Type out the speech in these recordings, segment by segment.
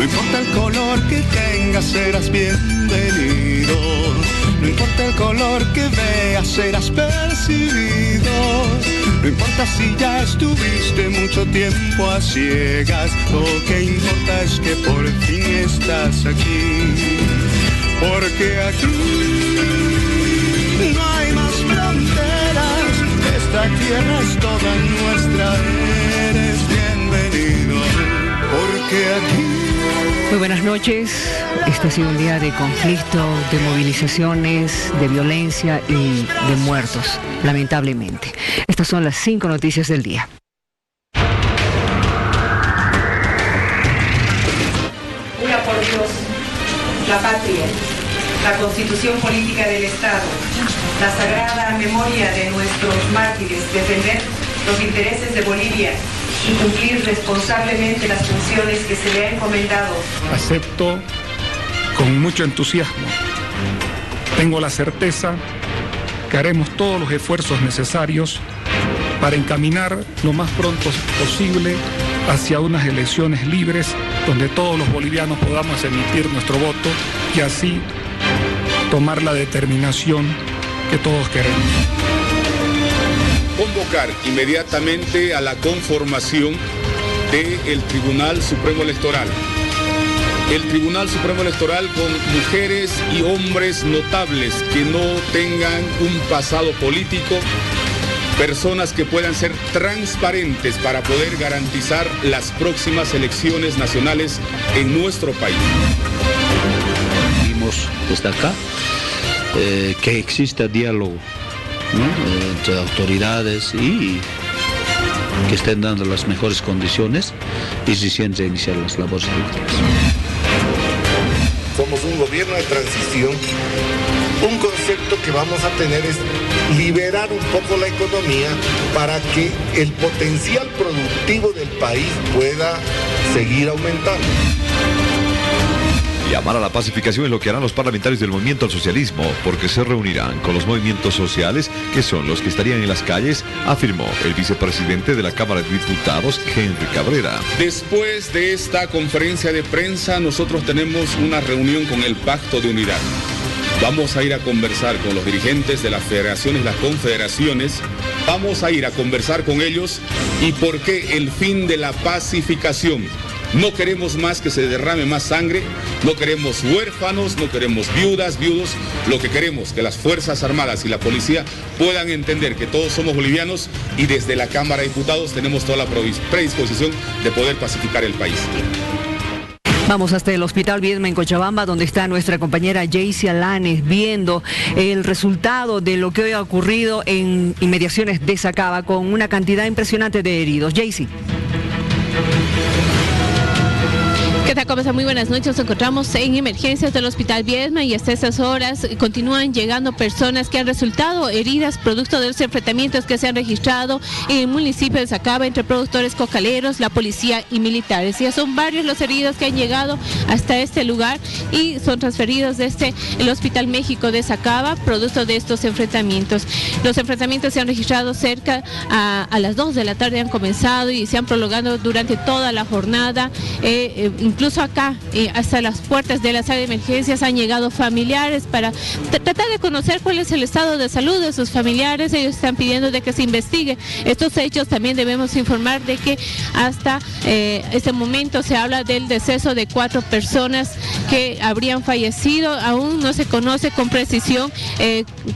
No importa el color que tengas, serás bienvenido. No importa el color que veas, serás percibido. No importa si ya estuviste mucho tiempo a ciegas. Lo que importa es que por fin estás aquí. Porque aquí no hay más fronteras. Esta tierra es toda nuestra. Eres bienvenido. Porque aquí... Muy buenas noches. Este ha sido un día de conflicto, de movilizaciones, de violencia y de muertos, lamentablemente. Estas son las 5 noticias del día. Jura por Dios, la patria, la constitución política del Estado, la sagrada memoria de nuestros mártires, defender los intereses de Bolivia y cumplir responsablemente las funciones que se le ha encomendado. Acepto con mucho entusiasmo. Tengo la certeza que haremos todos los esfuerzos necesarios para encaminar lo más pronto posible hacia unas elecciones libres donde todos los bolivianos podamos emitir nuestro voto y así tomar la determinación que todos queremos. Convocar inmediatamente a la conformación del Tribunal Supremo Electoral. El Tribunal Supremo Electoral con mujeres y hombres notables que no tengan un pasado político, personas que puedan ser transparentes para poder garantizar las próximas elecciones nacionales en nuestro país. Vimos desde acá que exista diálogo, ¿no?, entre autoridades y que estén dando las mejores condiciones y se sienten iniciar las labores electorales. Somos un gobierno de transición. Un concepto que vamos a tener es liberar un poco la economía para que el potencial productivo del país pueda seguir aumentando. Llamar a la pacificación es lo que harán los parlamentarios del Movimiento al Socialismo, porque se reunirán con los movimientos sociales, que son los que estarían en las calles, afirmó el vicepresidente de la Cámara de Diputados, Henry Cabrera. Después de esta conferencia de prensa, nosotros tenemos una reunión con el Pacto de Unidad. Vamos a ir a conversar con los dirigentes de las federaciones y las confederaciones. Vamos a ir a conversar con ellos y por qué el fin de la pacificación. No queremos más que se derrame más sangre, no queremos huérfanos, no queremos viudas, viudos. Lo que queremos es que las Fuerzas Armadas y la policía puedan entender que todos somos bolivianos y desde la Cámara de Diputados tenemos toda la predisposición de poder pacificar el país. Vamos hasta el Hospital Viedma en Cochabamba, donde está nuestra compañera Jaycee Alanes, viendo el resultado de lo que hoy ha ocurrido en inmediaciones de Sacaba, con una cantidad impresionante de heridos. Jaycee. ¿Qué tal? ¿Cómo están? Muy buenas noches. Nos encontramos en emergencias del Hospital Viedma y hasta estas horas continúan llegando personas que han resultado heridas producto de los enfrentamientos que se han registrado en el municipio de Sacaba entre productores cocaleros, la policía y militares. Ya son varios los heridos que han llegado hasta este lugar y son transferidos desde el Hospital México de Sacaba, producto de estos enfrentamientos. Los enfrentamientos se han registrado cerca a las 2 de la tarde, han comenzado y se han prolongado durante toda la jornada. Incluso acá, hasta las puertas de la sala de emergencias, han llegado familiares para tratar de conocer cuál es el estado de salud de sus familiares. Ellos están pidiendo de que se investigue estos hechos. También debemos informar de que hasta este momento se habla del deceso de 4 personas que habrían fallecido. Aún no se conoce con precisión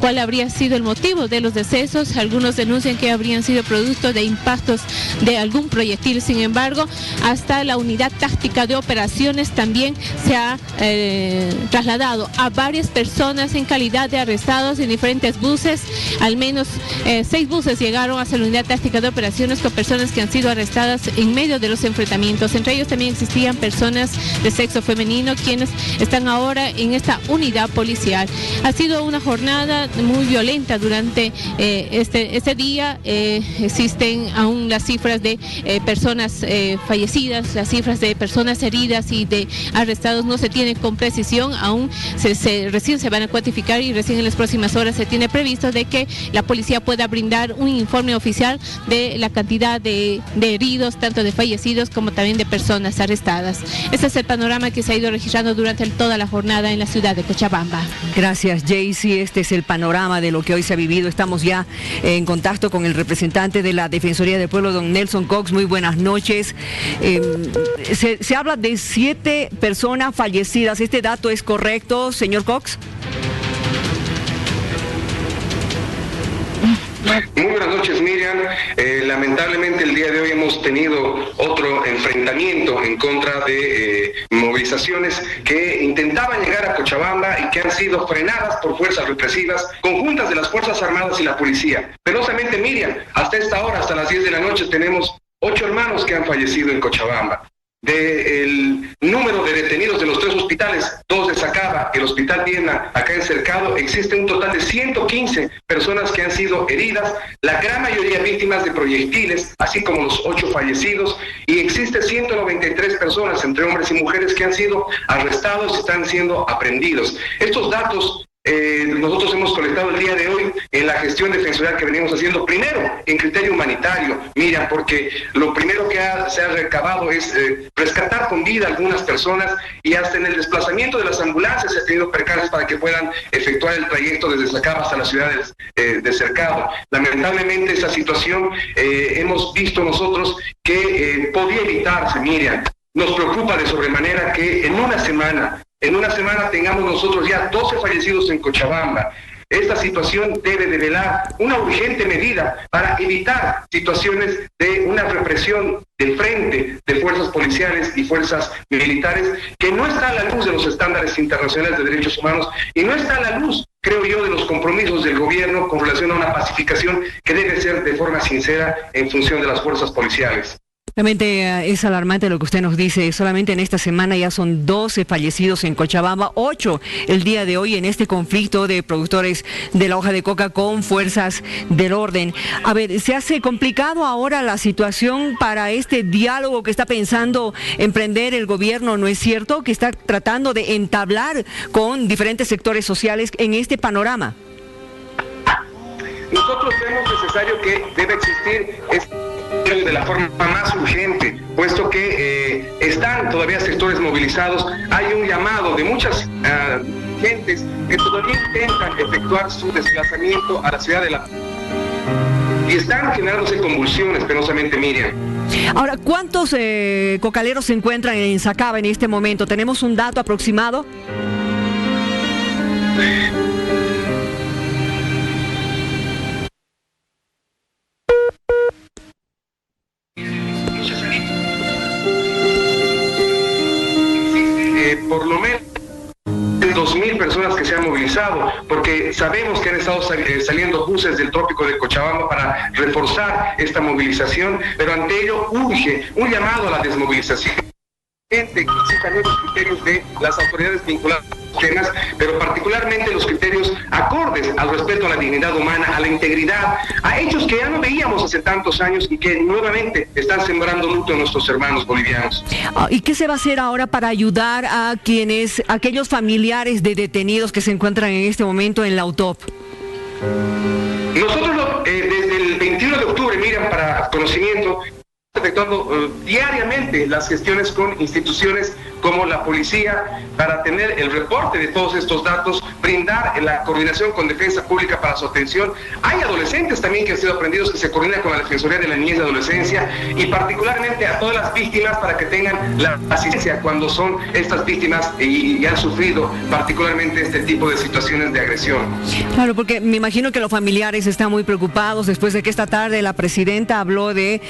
cuál habría sido el motivo de los decesos. Algunos denuncian que habrían sido producto de impactos de algún proyectil. Sin embargo, hasta la unidad táctica de operaciones también se ha trasladado a varias personas en calidad de arrestados en diferentes buses. Al menos 6 buses llegaron hacia la unidad táctica de operaciones con personas que han sido arrestadas en medio de los enfrentamientos. Entre ellos también existían personas de sexo femenino quienes quienes están ahora en esta unidad policial. Ha sido una jornada muy violenta durante este día. Existen aún las cifras de personas fallecidas, las cifras de personas heridas y de arrestados no se tienen con precisión, aún recién se van a cuantificar y recién en las próximas horas se tiene previsto de que la policía pueda brindar un informe oficial de la cantidad de heridos, tanto de fallecidos como también de personas arrestadas. Este es el panorama que se ha ido registrando durante toda la jornada en la ciudad de Cochabamba. Gracias, Jaycee. Este es el panorama de lo que hoy se ha vivido. Estamos ya en contacto con el representante de la Defensoría del Pueblo, don Nelson Cox. Muy buenas noches. Se habla de 7 personas fallecidas. ¿Este dato es correcto, señor Cox? Muy buenas noches, Miriam. Lamentablemente el día de hoy hemos tenido otro enfrentamiento en contra de movilizaciones que intentaban llegar a Cochabamba y que han sido frenadas por fuerzas represivas conjuntas de las Fuerzas Armadas y la policía. Penosamente, Miriam, hasta esta hora, hasta las 10 de la noche, tenemos 8 hermanos que han fallecido en Cochabamba. Del número de detenidos de los 3 hospitales, 2 de Sacaba, el Hospital Viena, acá en Cercado, existe un total de 115 personas que han sido heridas, la gran mayoría víctimas de proyectiles, así como los 8 fallecidos, y existe 193 personas, entre hombres y mujeres, que han sido arrestados y están siendo aprehendidos. Estos datos nosotros hemos colectado el día de hoy en la gestión defensorial que venimos haciendo, primero en criterio humanitario, Miriam, porque lo primero que se ha recabado es rescatar con vida a algunas personas, y hasta en el desplazamiento de las ambulancias se ha tenido percances para que puedan efectuar el trayecto desde Sacaba hasta las ciudades de Cercado. Lamentablemente esta situación hemos visto nosotros que podía evitarse, Miriam. Nos preocupa de sobremanera que en una semana tengamos nosotros ya 12 fallecidos en Cochabamba. Esta situación debe de velar una urgente medida para evitar situaciones de una represión del frente de fuerzas policiales y fuerzas militares que no está a la luz de los estándares internacionales de derechos humanos y no está a la luz, creo yo, de los compromisos del gobierno con relación a una pacificación que debe ser de forma sincera en función de las fuerzas policiales. Realmente es alarmante lo que usted nos dice. Solamente en esta semana ya son 12 fallecidos en Cochabamba, 8 el día de hoy en este conflicto de productores de la hoja de coca con fuerzas del orden. A ver, ¿se hace complicado ahora la situación para este diálogo que está pensando emprender el gobierno? ¿No es cierto que está tratando de entablar con diferentes sectores sociales en este panorama? Nosotros vemos necesario que debe existir de la forma más urgente, puesto que están todavía sectores movilizados. Hay un llamado de muchas gentes que todavía intentan efectuar su desplazamiento a la ciudad de La Paz y están generándose convulsiones, penosamente, Miriam. Ahora, ¿cuántos cocaleros se encuentran en Sacaba en este momento? ¿Tenemos un dato aproximado? Por lo menos 2.000 personas que se han movilizado, porque sabemos que han estado saliendo buses del trópico de Cochabamba para reforzar esta movilización, pero ante ello urge un llamado a la desmovilización. Que existan nuevos criterios de las autoridades vinculadas a temas, pero particularmente los criterios acordes al respeto a la dignidad humana, a la integridad, a hechos que ya no veíamos hace tantos años y que nuevamente están sembrando luto en nuestros hermanos bolivianos. ¿Y qué se va a hacer ahora para ayudar a aquellos familiares de detenidos que se encuentran en este momento en la UTOP? Nosotros desde el 21 de octubre, Miriam, para conocimiento, efectuando diariamente las gestiones con instituciones como la policía para tener el reporte de todos estos datos, brindar la coordinación con Defensa Pública para su atención. Hay adolescentes también que han sido aprendidos que se coordinan con la Defensoría de la Niñez y Adolescencia, y particularmente a todas las víctimas para que tengan la asistencia cuando son estas víctimas y han sufrido particularmente este tipo de situaciones de agresión. Claro, porque me imagino que los familiares están muy preocupados después de que esta tarde la presidenta habló de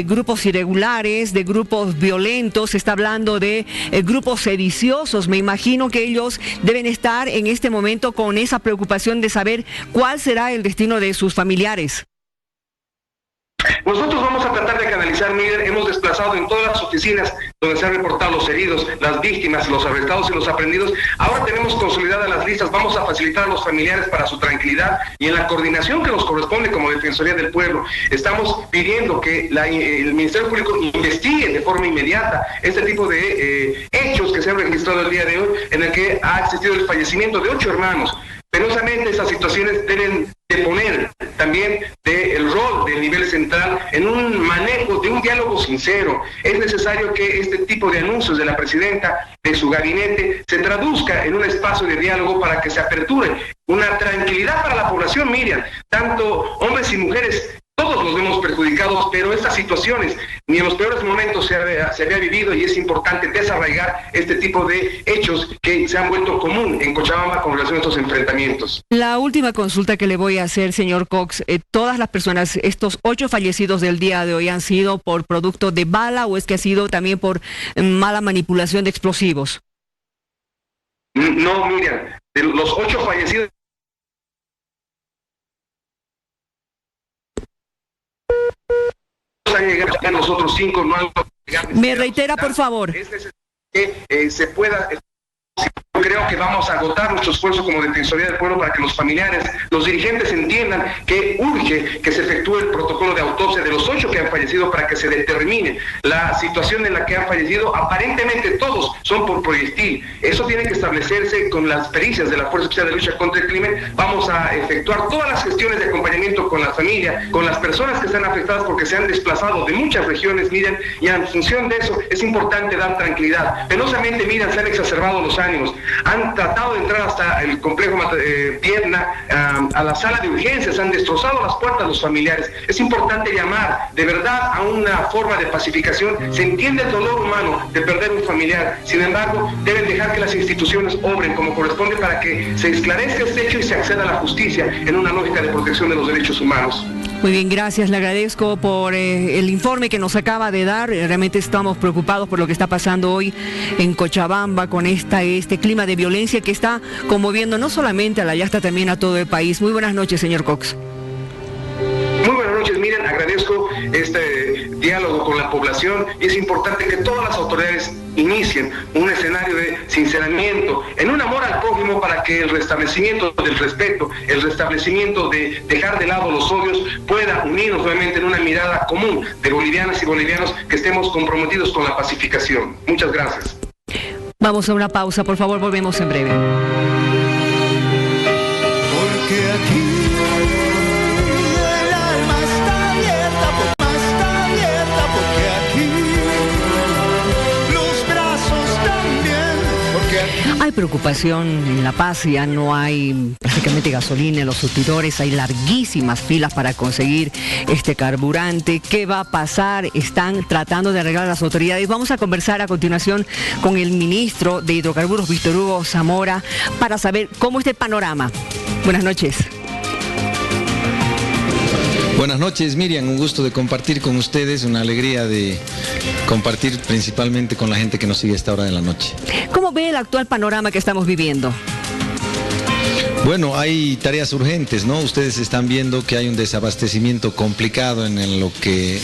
grupos irregulares, de grupos violentos, se está hablando de grupos sediciosos. Me imagino que ellos deben estar en este momento con esa preocupación de saber cuál será el destino de sus familiares. Nosotros vamos a tratar de canalizar, Miguel, hemos desplazado en todas las oficinas donde se han reportado los heridos, las víctimas, los arrestados y los aprendidos. Ahora tenemos consolidadas las listas, vamos a facilitar a los familiares para su tranquilidad y en la coordinación que nos corresponde como Defensoría del Pueblo. Estamos pidiendo que el Ministerio Público investigue de forma inmediata este tipo de hechos que se han registrado el día de hoy, en el que ha existido el fallecimiento de 8 hermanos. Penosamente, esas situaciones deben de poner también el rol del nivel central en un manejo de un diálogo sincero. Es necesario que este tipo de anuncios de la presidenta, de su gabinete, se traduzca en un espacio de diálogo para que se aperture una tranquilidad para la población, Miriam. Tanto hombres y mujeres, todos nos vemos perjudicados, pero estas situaciones ni en los peores momentos se había vivido y es importante desarraigar este tipo de hechos que se han vuelto común en Cochabamba con relación a estos enfrentamientos. La última consulta que le voy a hacer, señor Cox, todas las personas, estos 8 fallecidos del día de hoy, ¿han sido por producto de bala o es que ha sido también por mala manipulación de explosivos? No, Miriam, de los 8 fallecidos, han llegado a los otros 5, no han llegado. Me reitera, por favor. Es necesario que se pueda. Creo que vamos a agotar nuestro esfuerzo como Defensoría del Pueblo para que los familiares, los dirigentes entiendan que urge que se efectúe el protocolo de autopsia de los 8 que han fallecido para que se determine la situación en la que han fallecido. Aparentemente todos son por proyectil. Eso tiene que establecerse con las pericias de la Fuerza Especial de Lucha contra el Crimen. Vamos a efectuar todas las gestiones de acompañamiento con la familia, con las personas que están afectadas porque se han desplazado de muchas regiones, miren, y en función de eso es importante dar tranquilidad. Penosamente, miren, se han exacerbado los ánimos. Han tratado de entrar hasta el complejo Pierna, a la sala de urgencias, han destrozado las puertas los familiares. Es importante llamar de verdad a una forma de pacificación. Se entiende el dolor humano de perder un familiar, sin embargo deben dejar que las instituciones obren como corresponde para que se esclarezca este hecho y se acceda a la justicia en una lógica de protección de los derechos humanos. Muy bien, gracias. Le agradezco por el informe que nos acaba de dar. Realmente estamos preocupados por lo que está pasando hoy en Cochabamba con este clima de violencia que está conmoviendo no solamente a la Yasta, también a todo el país. Muy buenas noches, señor Cox. Muy buenas noches, miren, agradezco este diálogo con la población y es importante que todas las autoridades inicien un escenario de sinceramiento, en un amor al prójimo para que el restablecimiento del respeto, el restablecimiento de dejar de lado los odios pueda unirnos nuevamente en una mirada común de bolivianas y bolivianos que estemos comprometidos con la pacificación. Muchas gracias. Vamos a una pausa, por favor, volvemos en breve. Porque aquí el alma está abierta, porque aquí los brazos también, porque aquí... Hay preocupación en La Paz, ya no hay prácticamente gasolina en los surtidores, hay larguísimas filas para conseguir este carburante. ¿Qué va a pasar? Están tratando de arreglar las autoridades. Vamos a conversar a continuación con el ministro de Hidrocarburos, Víctor Hugo Zamora, para saber cómo está el panorama. Buenas noches. Buenas noches, Miriam, un gusto de compartir con ustedes, una alegría de compartir principalmente con la gente que nos sigue a esta hora de la noche. ¿Cómo ve el actual panorama que estamos viviendo? Bueno, hay tareas urgentes, ¿no? Ustedes están viendo que hay un desabastecimiento complicado en lo que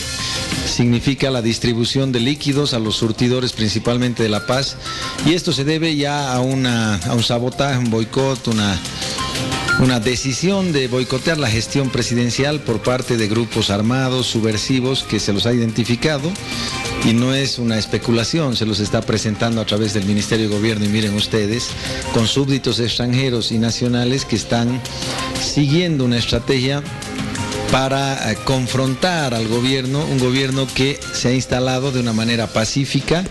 significa la distribución de líquidos a los surtidores, principalmente de La Paz, y esto se debe ya a un sabotaje, un boicot, una decisión de boicotear la gestión presidencial por parte de grupos armados, subversivos, que se los ha identificado, y no es una especulación, se los está presentando a través del Ministerio de Gobierno, y miren ustedes, con súbditos extranjeros y nacionales que están siguiendo una estrategia para confrontar al gobierno, un gobierno que se ha instalado de una manera pacífica,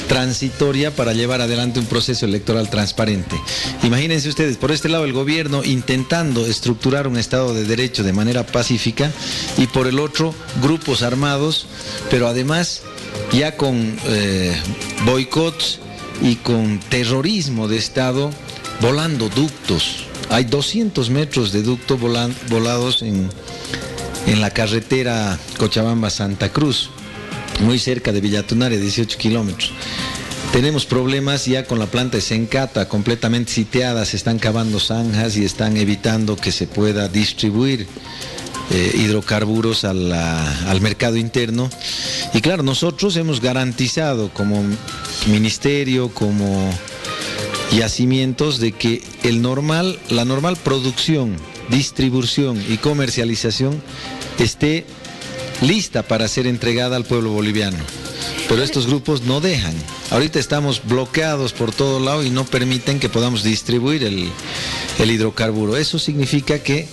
transitoria, para llevar adelante un proceso electoral transparente. Imagínense ustedes, por este lado el gobierno intentando estructurar un Estado de Derecho de manera pacífica, y por el otro grupos armados, pero además ya con boicots y con terrorismo de Estado, volando ductos. Hay 200 metros de ducto volados en la carretera Cochabamba-Santa Cruz, muy cerca de Villatunare, 18 kilómetros. Tenemos problemas ya con la planta de Sencata, completamente sitiada, se están cavando zanjas y están evitando que se pueda distribuir hidrocarburos al mercado interno. Y claro, nosotros hemos garantizado como ministerio, como yacimientos, de que la normal producción, distribución y comercialización esté lista para ser entregada al pueblo boliviano. Pero estos grupos no dejan. Ahorita estamos bloqueados por todo lado y no permiten que podamos distribuir el hidrocarburo. Eso significa que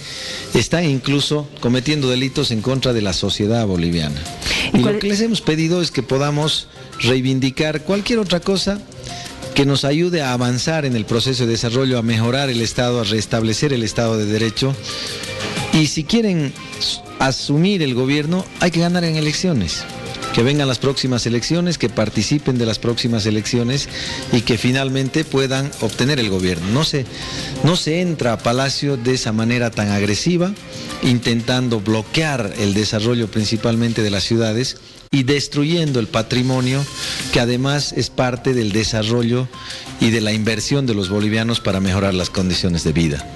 están incluso cometiendo delitos en contra de la sociedad boliviana. Y lo que les hemos pedido es que podamos reivindicar cualquier otra cosa que nos ayude a avanzar en el proceso de desarrollo, a mejorar el Estado, a restablecer el Estado de Derecho. Y si quieren asumir el gobierno, hay que ganar en elecciones. Que vengan las próximas elecciones, que participen de las próximas elecciones y que finalmente puedan obtener el gobierno. No se entra a Palacio de esa manera tan agresiva, intentando bloquear el desarrollo principalmente de las ciudades y destruyendo el patrimonio que además es parte del desarrollo y de la inversión de los bolivianos para mejorar las condiciones de vida.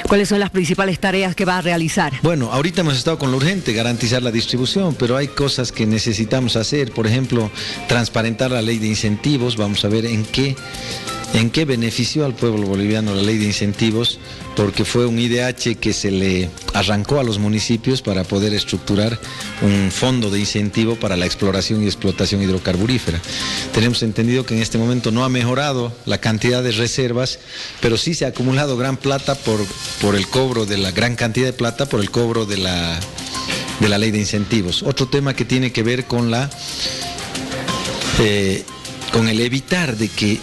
¿Cuáles son las principales tareas que va a realizar? Bueno, ahorita hemos estado con lo urgente, garantizar la distribución, pero hay cosas que necesitamos hacer. Por ejemplo, transparentar la ley de incentivos. Vamos a ver en qué benefició al pueblo boliviano la ley de incentivos, porque fue un IDH que se le arrancó a los municipios para poder estructurar un fondo de incentivo para la exploración y explotación hidrocarburífera. Tenemos entendido que en este momento no ha mejorado la cantidad de reservas, pero sí se ha acumulado gran plata por el cobro de la gran cantidad de plata por el cobro de la ley de incentivos. Otro tema que tiene que ver con el evitar de que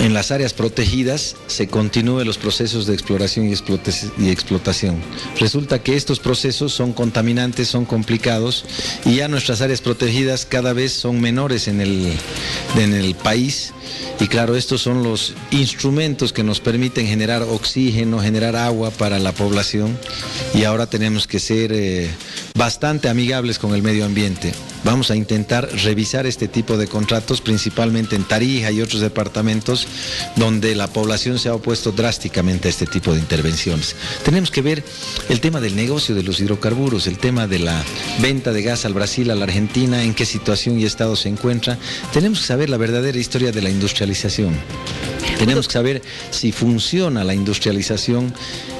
en las áreas protegidas se continúen los procesos de exploración y explotación. Resulta que estos procesos son contaminantes, son complicados, y ya nuestras áreas protegidas cada vez son menores en el país. Y claro, estos son los instrumentos que nos permiten generar oxígeno, generar agua para la población, y ahora tenemos que ser bastante amigables con el medio ambiente. Vamos a intentar revisar este tipo de contratos, principalmente en Tarija y otros departamentos donde la población se ha opuesto drásticamente a este tipo de intervenciones. Tenemos que ver el tema del negocio de los hidrocarburos, el tema de la venta de gas al Brasil, a la Argentina, en qué situación y estado se encuentra. Tenemos que saber la verdadera historia de la industrialización. Tenemos que saber si funciona la industrialización,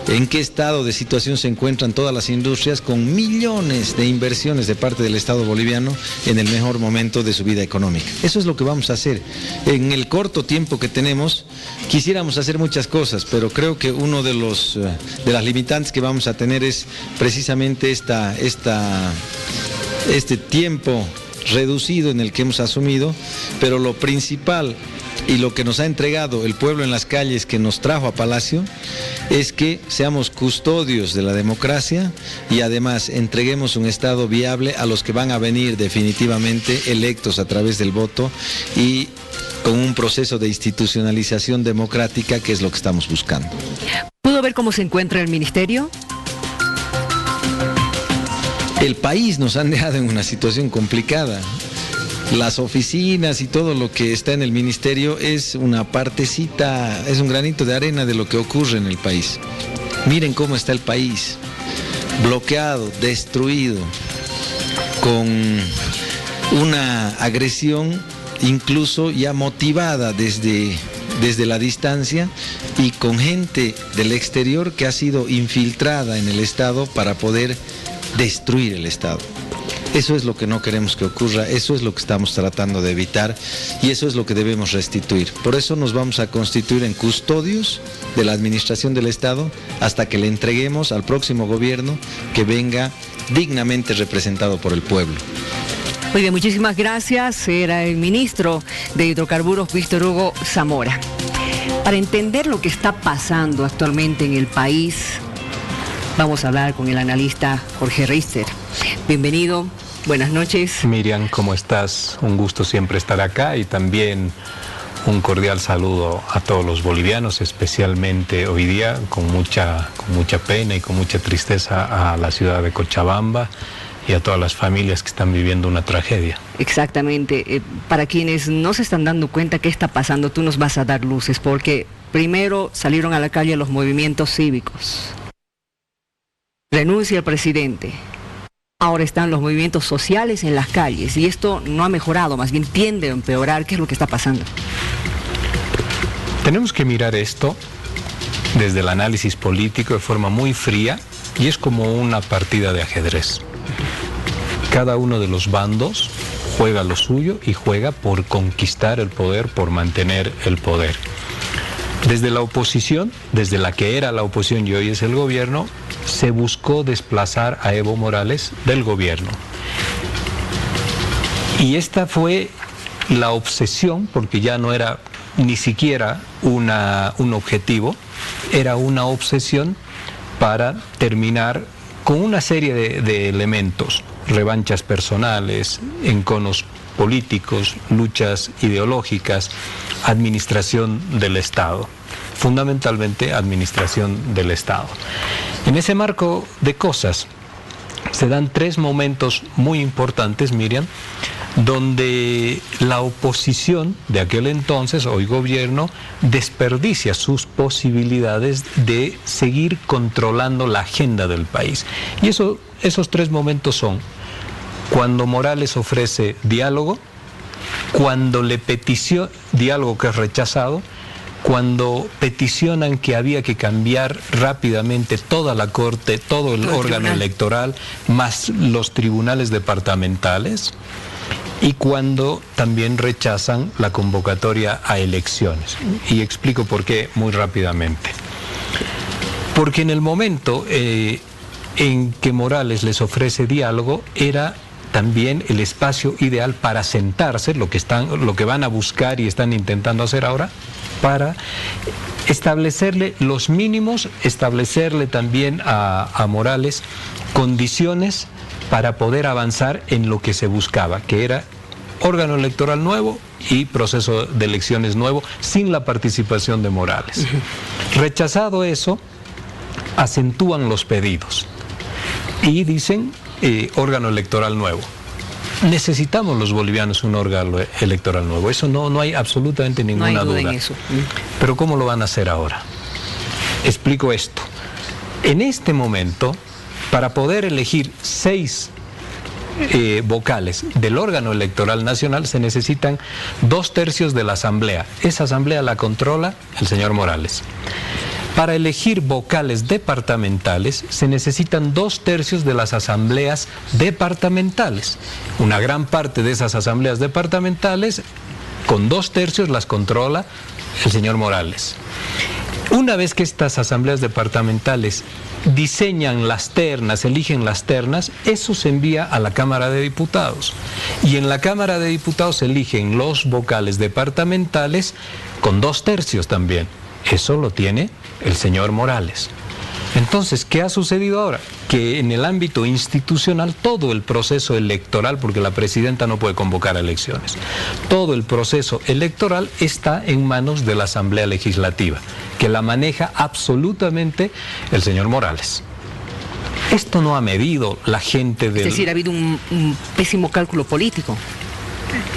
en qué estado de situación se encuentran todas las industrias, con millones de inversiones de parte del Estado boliviano en el mejor momento de su vida económica. Eso es lo que vamos a hacer. En el corto tiempo que tenemos, quisiéramos hacer muchas cosas, pero creo que uno de las limitantes que vamos a tener es precisamente este tiempo reducido en el que hemos asumido, pero lo principal y lo que nos ha entregado el pueblo en las calles, que nos trajo a Palacio, es que seamos custodios de la democracia y además entreguemos un Estado viable a los que van a venir definitivamente electos a través del voto y con un proceso de institucionalización democrática, que es lo que estamos buscando. ¿Pudo ver cómo se encuentra el ministerio? El país nos han dejado en una situación complicada. Las oficinas y todo lo que está en el ministerio es una partecita, es un granito de arena de lo que ocurre en el país. Miren cómo está el país, bloqueado, destruido, con una agresión incluso ya motivada desde la distancia, y con gente del exterior que ha sido infiltrada en el Estado para poder destruir el Estado. Eso es lo que no queremos que ocurra, eso es lo que estamos tratando de evitar, y eso es lo que debemos restituir. Por eso nos vamos a constituir en custodios de la administración del Estado hasta que le entreguemos al próximo gobierno que venga dignamente representado por el pueblo. Muy bien, muchísimas gracias. Era el ministro de Hidrocarburos, Víctor Hugo Zamora. Para entender lo que está pasando actualmente en el país, vamos a hablar con el analista Jorge Riester. Bienvenido, buenas noches. Miriam, ¿cómo estás? Un gusto siempre estar acá, y también un cordial saludo a todos los bolivianos, especialmente hoy día con mucha pena y con mucha tristeza a la ciudad de Cochabamba y a todas las familias que están viviendo una tragedia. Exactamente. Para quienes no se están dando cuenta qué está pasando, tú nos vas a dar luces, porque primero salieron a la calle los movimientos cívicos. renuncia el presidente. Ahora están los movimientos sociales en las calles y esto no ha mejorado, más bien tiende a empeorar. ¿Qué es lo que está pasando? Tenemos que mirar esto desde el análisis político de forma muy fría y es como una partida de ajedrez. Cada uno de los bandos juega lo suyo y juega por conquistar el poder, por mantener el poder. Desde la oposición, desde la que era la oposición y hoy es el gobierno, se buscó desplazar a Evo Morales del gobierno. Y esta fue la obsesión, porque ya no era ni siquiera un objetivo, era una obsesión para terminar con una serie de elementos, revanchas personales, enconos políticos, luchas ideológicas, administración del Estado, fundamentalmente administración del Estado. En ese marco de cosas se dan tres momentos muy importantes, Miriam, donde la oposición de aquel entonces, hoy gobierno, desperdicia sus posibilidades de seguir controlando la agenda del país. Y esos tres momentos son cuando Morales ofrece diálogo, cuando le peticiona diálogo que es rechazado, cuando peticionan que había que cambiar rápidamente toda la Corte, todo el órgano electoral, más los tribunales departamentales, y cuando también rechazan la convocatoria a elecciones. Y explico por qué muy rápidamente. Porque en el momento en que Morales les ofrece diálogo, era también el espacio ideal para sentarse, lo que van a buscar y están intentando hacer ahora, para establecerle los mínimos, establecerle también a Morales condiciones para poder avanzar en lo que se buscaba, que era órgano electoral nuevo y proceso de elecciones nuevo, sin la participación de Morales. Rechazado eso, acentúan los pedidos y dicen órgano electoral nuevo. Necesitamos los bolivianos un órgano electoral nuevo, eso no hay absolutamente ninguna duda en eso. Pero ¿cómo lo van a hacer ahora? Explico esto. En este momento, para poder elegir 6 vocales del órgano electoral nacional, se necesitan 2/3 de la asamblea. Esa asamblea la controla el señor Morales. Para elegir vocales departamentales se necesitan 2/3 de las asambleas departamentales. Una gran parte de esas asambleas departamentales, con 2/3 las controla el señor Morales. Una vez que estas asambleas departamentales diseñan las ternas, eligen las ternas, eso se envía a la Cámara de Diputados. Y en la Cámara de Diputados se eligen los vocales departamentales con 2/3 también. Eso lo tiene el señor Morales. Entonces, ¿qué ha sucedido ahora? Que en el ámbito institucional todo el proceso electoral, porque la presidenta no puede convocar elecciones, todo el proceso electoral está en manos de la Asamblea Legislativa, que la maneja absolutamente el señor Morales. Esto no ha medido la gente del... Es decir, ha habido un pésimo cálculo político.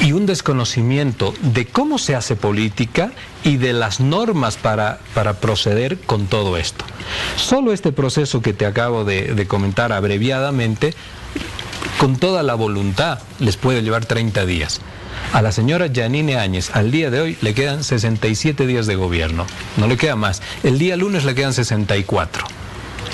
Y un desconocimiento de cómo se hace política y de las normas para proceder con todo esto. Solo este proceso que te acabo de comentar abreviadamente, con toda la voluntad, les puede llevar 30 días. A la señora Yanine Áñez, al día de hoy, le quedan 67 días de gobierno. No le queda más. El día lunes le quedan 64.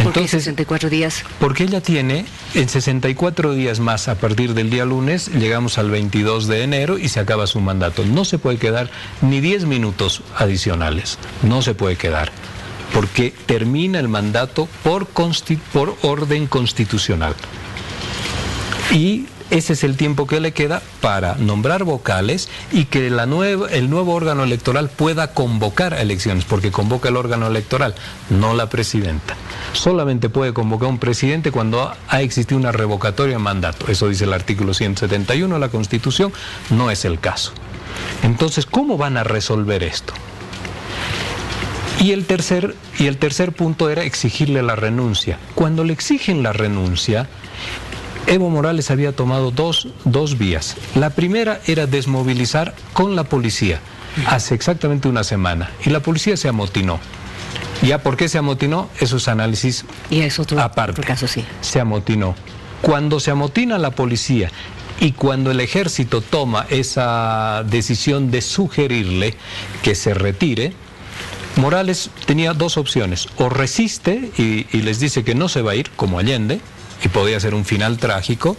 ¿Por qué 64 días? Porque ella tiene en 64 días más a partir del día lunes, llegamos al 22 de enero y se acaba su mandato. No se puede quedar ni 10 minutos adicionales, no se puede quedar, porque termina el mandato por orden constitucional. Y ese es el tiempo que le queda para nombrar vocales y que el nuevo órgano electoral pueda convocar a elecciones, porque convoca el órgano electoral, no la presidenta. Solamente puede convocar un presidente cuando ha existido una revocatoria de mandato. Eso dice el artículo 171 de la Constitución, no es el caso. Entonces, ¿cómo van a resolver esto? Y el tercer punto era exigirle la renuncia. Cuando le exigen la renuncia, Evo Morales había tomado dos vías. La primera era desmovilizar con la policía, hace exactamente una semana, y la policía se amotinó. ¿Ya por qué se amotinó? Eso es análisis y eso aparte. Otro caso, sí. Se amotinó. Cuando se amotina la policía y cuando el ejército toma esa decisión de sugerirle que se retire, Morales tenía dos opciones: o resiste y les dice que no se va a ir, como Allende, y podía ser un final trágico,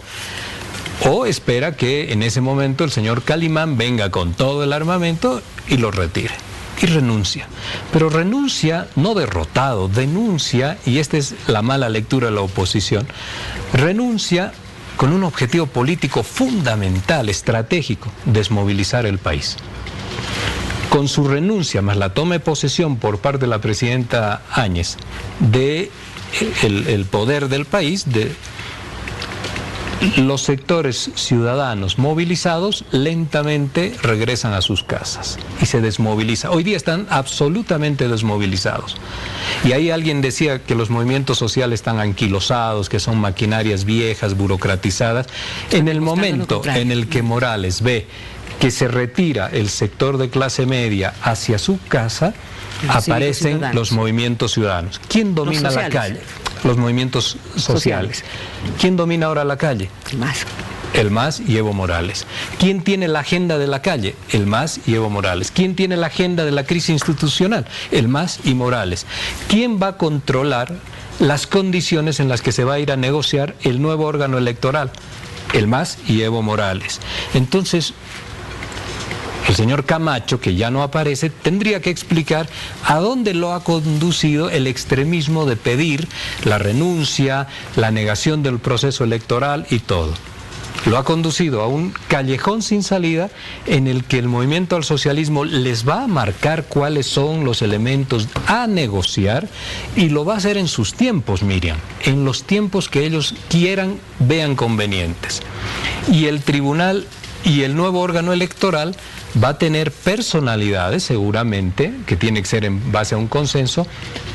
o espera que en ese momento el señor Calimán venga con todo el armamento y lo retire. Y renuncia. Pero renuncia no derrotado, denuncia, y esta es la mala lectura de la oposición, renuncia con un objetivo político fundamental, estratégico: desmovilizar el país. Con su renuncia, más la toma de posesión por parte de la presidenta Áñez de el poder del país, de los sectores ciudadanos movilizados lentamente regresan a sus casas y se desmoviliza. Hoy día están absolutamente desmovilizados. Y ahí alguien decía que los movimientos sociales están anquilosados, que son maquinarias viejas, burocratizadas. En el momento en el que Morales ve que se retira el sector de clase media hacia su casa, aparecen los movimientos ciudadanos. ¿Quién domina la calle? Los movimientos sociales. ¿Quién domina ahora la calle? El MAS y Evo Morales. ¿Quién tiene la agenda de la calle? El MAS y Evo Morales. ¿Quién tiene la agenda de la crisis institucional? El MAS y Morales. ¿Quién va a controlar las condiciones en las que se va a ir a negociar el nuevo órgano electoral? El MAS y Evo Morales. Entonces, el señor Camacho, que ya no aparece, tendría que explicar a dónde lo ha conducido el extremismo de pedir la renuncia, la negación del proceso electoral y todo. Lo ha conducido a un callejón sin salida en el que el movimiento al socialismo les va a marcar cuáles son los elementos a negociar, y lo va a hacer en sus tiempos, Miriam, en los tiempos que ellos quieran, vean convenientes. Y el tribunal y el nuevo órgano electoral va a tener personalidades, seguramente, que tiene que ser en base a un consenso,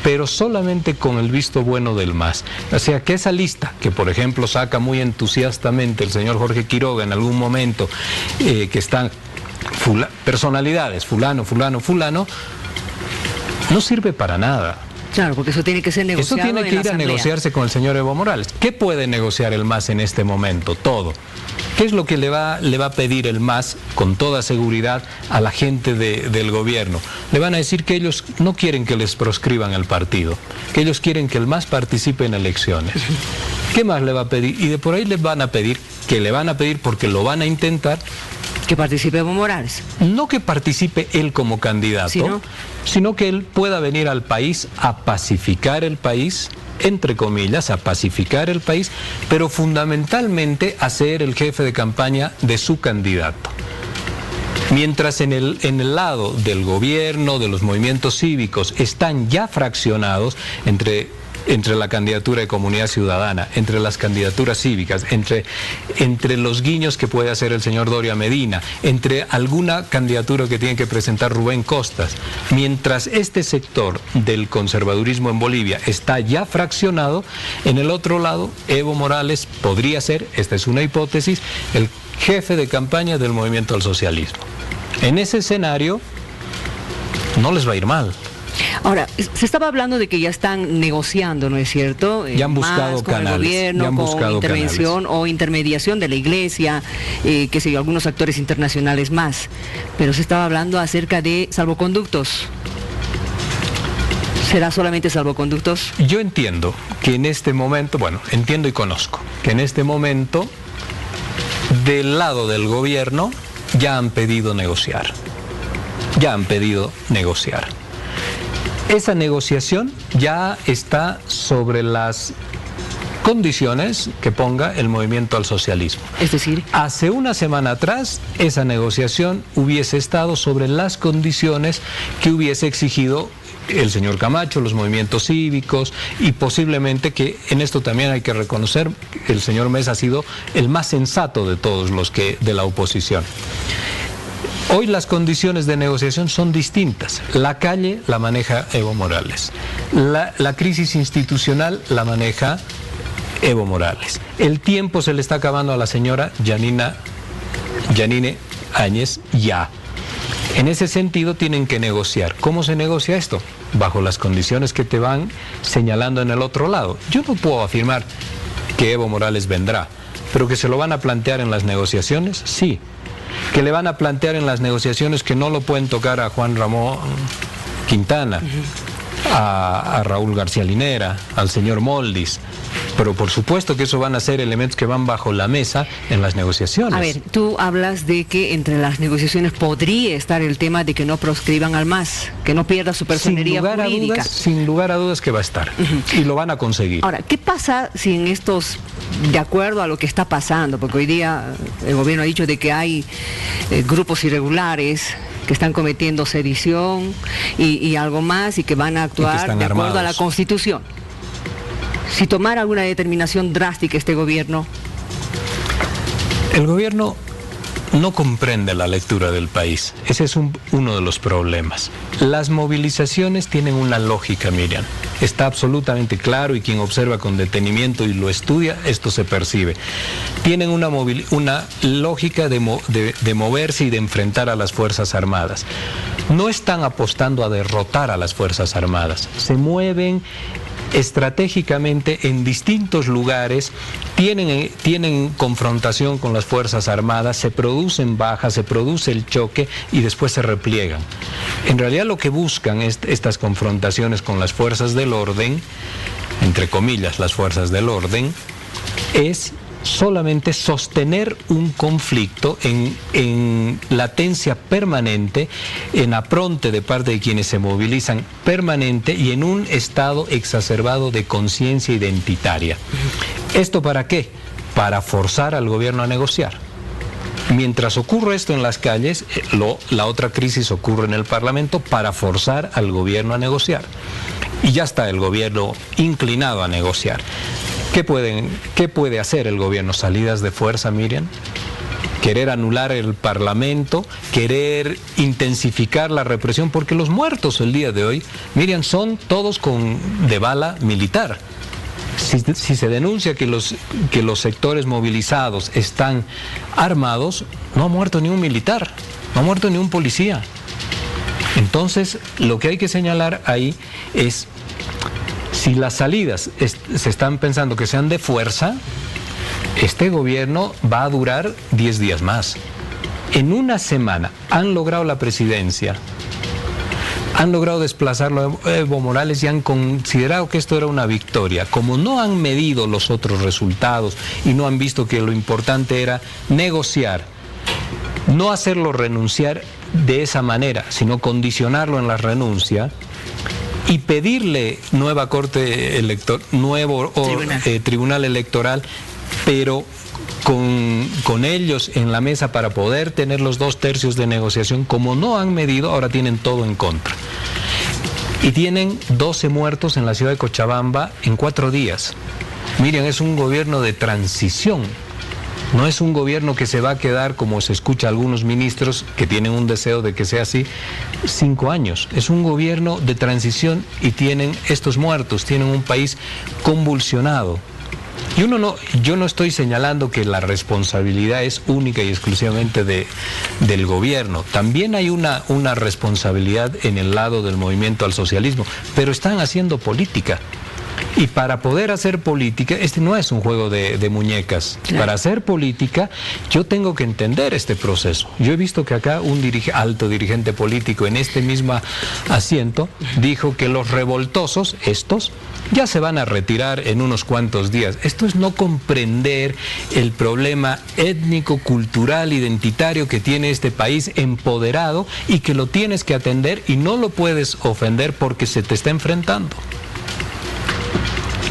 pero solamente con el visto bueno del MAS. O sea, que esa lista, que por ejemplo saca muy entusiastamente el señor Jorge Quiroga en algún momento, que están personalidades, fulano, fulano, fulano, no sirve para nada. Claro, porque eso tiene que ser negociado. Eso tiene que ir a negociarse con el señor Evo Morales. ¿Qué puede negociar el MAS en este momento? Todo. ¿Qué es lo que le va a pedir el MAS con toda seguridad a la gente del gobierno? Le van a decir que ellos no quieren que les proscriban el partido, que ellos quieren que el MAS participe en elecciones. ¿Qué más le va a pedir? Y de por ahí les van a pedir, porque lo van a intentar, que participe Evo Morales. No que participe él como candidato, sino que él pueda venir al país a pacificar el país, entre comillas, a pacificar el país, pero fundamentalmente a ser el jefe de campaña de su candidato. Mientras en el lado del gobierno, de los movimientos cívicos, están ya fraccionados entre la candidatura de Comunidad Ciudadana, entre las candidaturas cívicas, entre los guiños que puede hacer el señor Doria Medina, entre alguna candidatura que tiene que presentar Rubén Costas. Mientras este sector del conservadurismo en Bolivia está ya fraccionado, en el otro lado, Evo Morales podría ser, esta es una hipótesis, el jefe de campaña del movimiento al socialismo. En ese escenario, no les va a ir mal. Ahora, se estaba hablando de que ya están negociando, ¿no es cierto? Ya han buscado con canales, el gobierno, con intervención o intermediación de la iglesia, qué sé yo, algunos actores internacionales más. Pero se estaba hablando acerca de salvoconductos. ¿Será solamente salvoconductos? Yo entiendo que en este momento, entiendo y conozco, que en este momento, del lado del gobierno, ya han pedido negociar. Esa negociación ya está sobre las condiciones que ponga el movimiento al socialismo. Es decir, hace una semana atrás, esa negociación hubiese estado sobre las condiciones que hubiese exigido el señor Camacho, los movimientos cívicos, y posiblemente, que en esto también hay que reconocer, el señor Mesa ha sido el más sensato de todos los de la oposición. Hoy las condiciones de negociación son distintas. La calle la maneja Evo Morales. La crisis institucional la maneja Evo Morales. El tiempo se le está acabando a la señora Yanine Áñez ya. En ese sentido tienen que negociar. ¿Cómo se negocia esto? Bajo las condiciones que te van señalando en el otro lado. Yo no puedo afirmar que Evo Morales vendrá, pero que se lo van a plantear en las negociaciones, sí. Que le van a plantear en las negociaciones que no lo pueden tocar a Juan Ramón Quintana, a Raúl García Linera, al señor Moldis. Pero por supuesto que eso van a ser elementos que van bajo la mesa en las negociaciones. A ver, tú hablas de que entre las negociaciones podría estar el tema de que no proscriban al MAS, que no pierda su personería jurídica. Sin lugar a dudas que va a estar. Y lo van a conseguir. Ahora, ¿qué pasa si en estos, de acuerdo a lo que está pasando, porque hoy día el gobierno ha dicho de que hay grupos irregulares que están cometiendo sedición y algo más, y que van a actuar de acuerdo a la Constitución? Si tomara alguna determinación drástica este gobierno. El gobierno no comprende la lectura del país. Ese es uno de los problemas. Las movilizaciones tienen una lógica, Miriam. Está absolutamente claro, y quien observa con detenimiento y lo estudia, esto se percibe. Tienen una lógica de moverse y de enfrentar a las Fuerzas Armadas. No están apostando a derrotar a las Fuerzas Armadas. Se mueven estratégicamente en distintos lugares, tienen confrontación con las Fuerzas Armadas, se producen bajas, se produce el choque y después se repliegan. En realidad lo que buscan estas confrontaciones con las fuerzas del orden, entre comillas las fuerzas del orden, es solamente sostener un conflicto en latencia permanente, en apronte de parte de quienes se movilizan permanente y en un estado exacerbado de conciencia identitaria. ¿Esto para qué? Para forzar al gobierno a negociar. Mientras ocurre esto en las calles, la otra crisis ocurre en el Parlamento para forzar al gobierno a negociar. Y ya está el gobierno inclinado a negociar. ¿Qué puede hacer el gobierno? ¿Salidas de fuerza, Miriam? ¿Querer anular el Parlamento? ¿Querer intensificar la represión? Porque los muertos el día de hoy, Miriam, son todos de bala militar. Si se denuncia que los sectores movilizados están armados, no ha muerto ni un militar, no ha muerto ni un policía. Entonces, lo que hay que señalar ahí es, si las salidas se están pensando que sean de fuerza, este gobierno va a durar 10 días más. En una semana han logrado la presidencia, han logrado desplazarlo a Evo Morales y han considerado que esto era una victoria. Como no han medido los otros resultados y no han visto que lo importante era negociar, no hacerlo renunciar de esa manera, sino condicionarlo en la renuncia y pedirle nueva corte nuevo tribunal electoral, pero con ellos en la mesa para poder tener los 2/3 de negociación. Como no han medido, ahora tienen todo en contra. Y tienen 12 muertos en la ciudad de Cochabamba en 4 días. Miren, es un gobierno de transición. No es un gobierno que se va a quedar, como se escucha a algunos ministros que tienen un deseo de que sea así, 5 años. Es un gobierno de transición y tienen estos muertos, tienen un país convulsionado. Yo no estoy señalando que la responsabilidad es única y exclusivamente del gobierno. También hay una responsabilidad en el lado del movimiento al socialismo, pero están haciendo política. Y para poder hacer política, este no es un juego de muñecas. Claro. Para hacer política, yo tengo que entender este proceso. Yo he visto que acá un alto dirigente político en este mismo asiento dijo que los revoltosos, estos, ya se van a retirar en unos cuantos días. Esto es no comprender el problema étnico, cultural, identitario que tiene este país empoderado y que lo tienes que atender y no lo puedes ofender porque se te está enfrentando.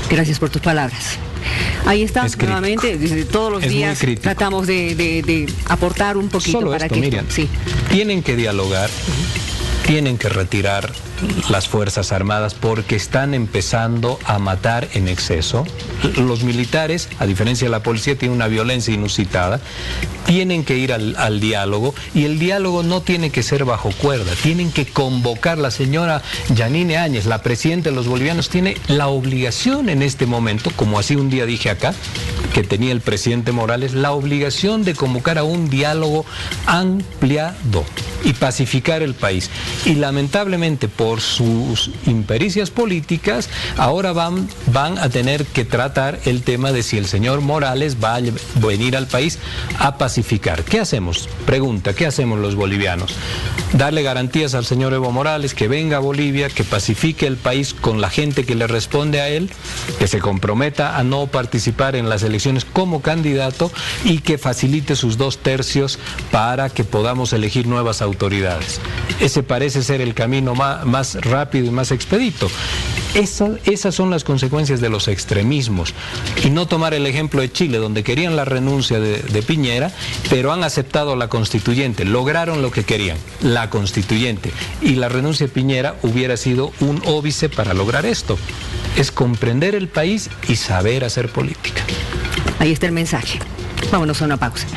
Gracias por tus palabras. Ahí está, nuevamente, todos los días tratamos de aportar un poquito. Solo para esto, que Miriam, sí. Tienen que dialogar, tienen que retirar las Fuerzas Armadas porque están empezando a matar en exceso. Los militares, a diferencia de la policía, tienen una violencia inusitada. Tienen que ir al diálogo, y el diálogo no tiene que ser bajo cuerda, tienen que convocar. La señora Yanine Áñez, la presidenta de los bolivianos, tiene la obligación en este momento, como así un día dije acá, que tenía el presidente Morales, la obligación de convocar a un diálogo ampliado y pacificar el país. Y lamentablemente por sus impericias políticas ahora van a tener que tratar el tema de si el señor Morales va a venir al país a pacificar. ¿Qué hacemos? Pregunta, ¿qué hacemos los bolivianos? Darle garantías al señor Evo Morales que venga a Bolivia, que pacifique el país con la gente que le responde a él, que se comprometa a no participar en las elecciones como candidato y que facilite sus 2/3 para que podamos elegir nuevas autoridades. Ese parece ser el camino más rápido y más expedito. Esas son las consecuencias de los extremismos. Y no tomar el ejemplo de Chile, donde querían la renuncia de Piñera, pero han aceptado la constituyente, lograron lo que querían, la constituyente. Y la renuncia de Piñera hubiera sido un óbice para lograr esto. Es comprender el país y saber hacer política. Ahí está el mensaje. Vámonos a una pausa.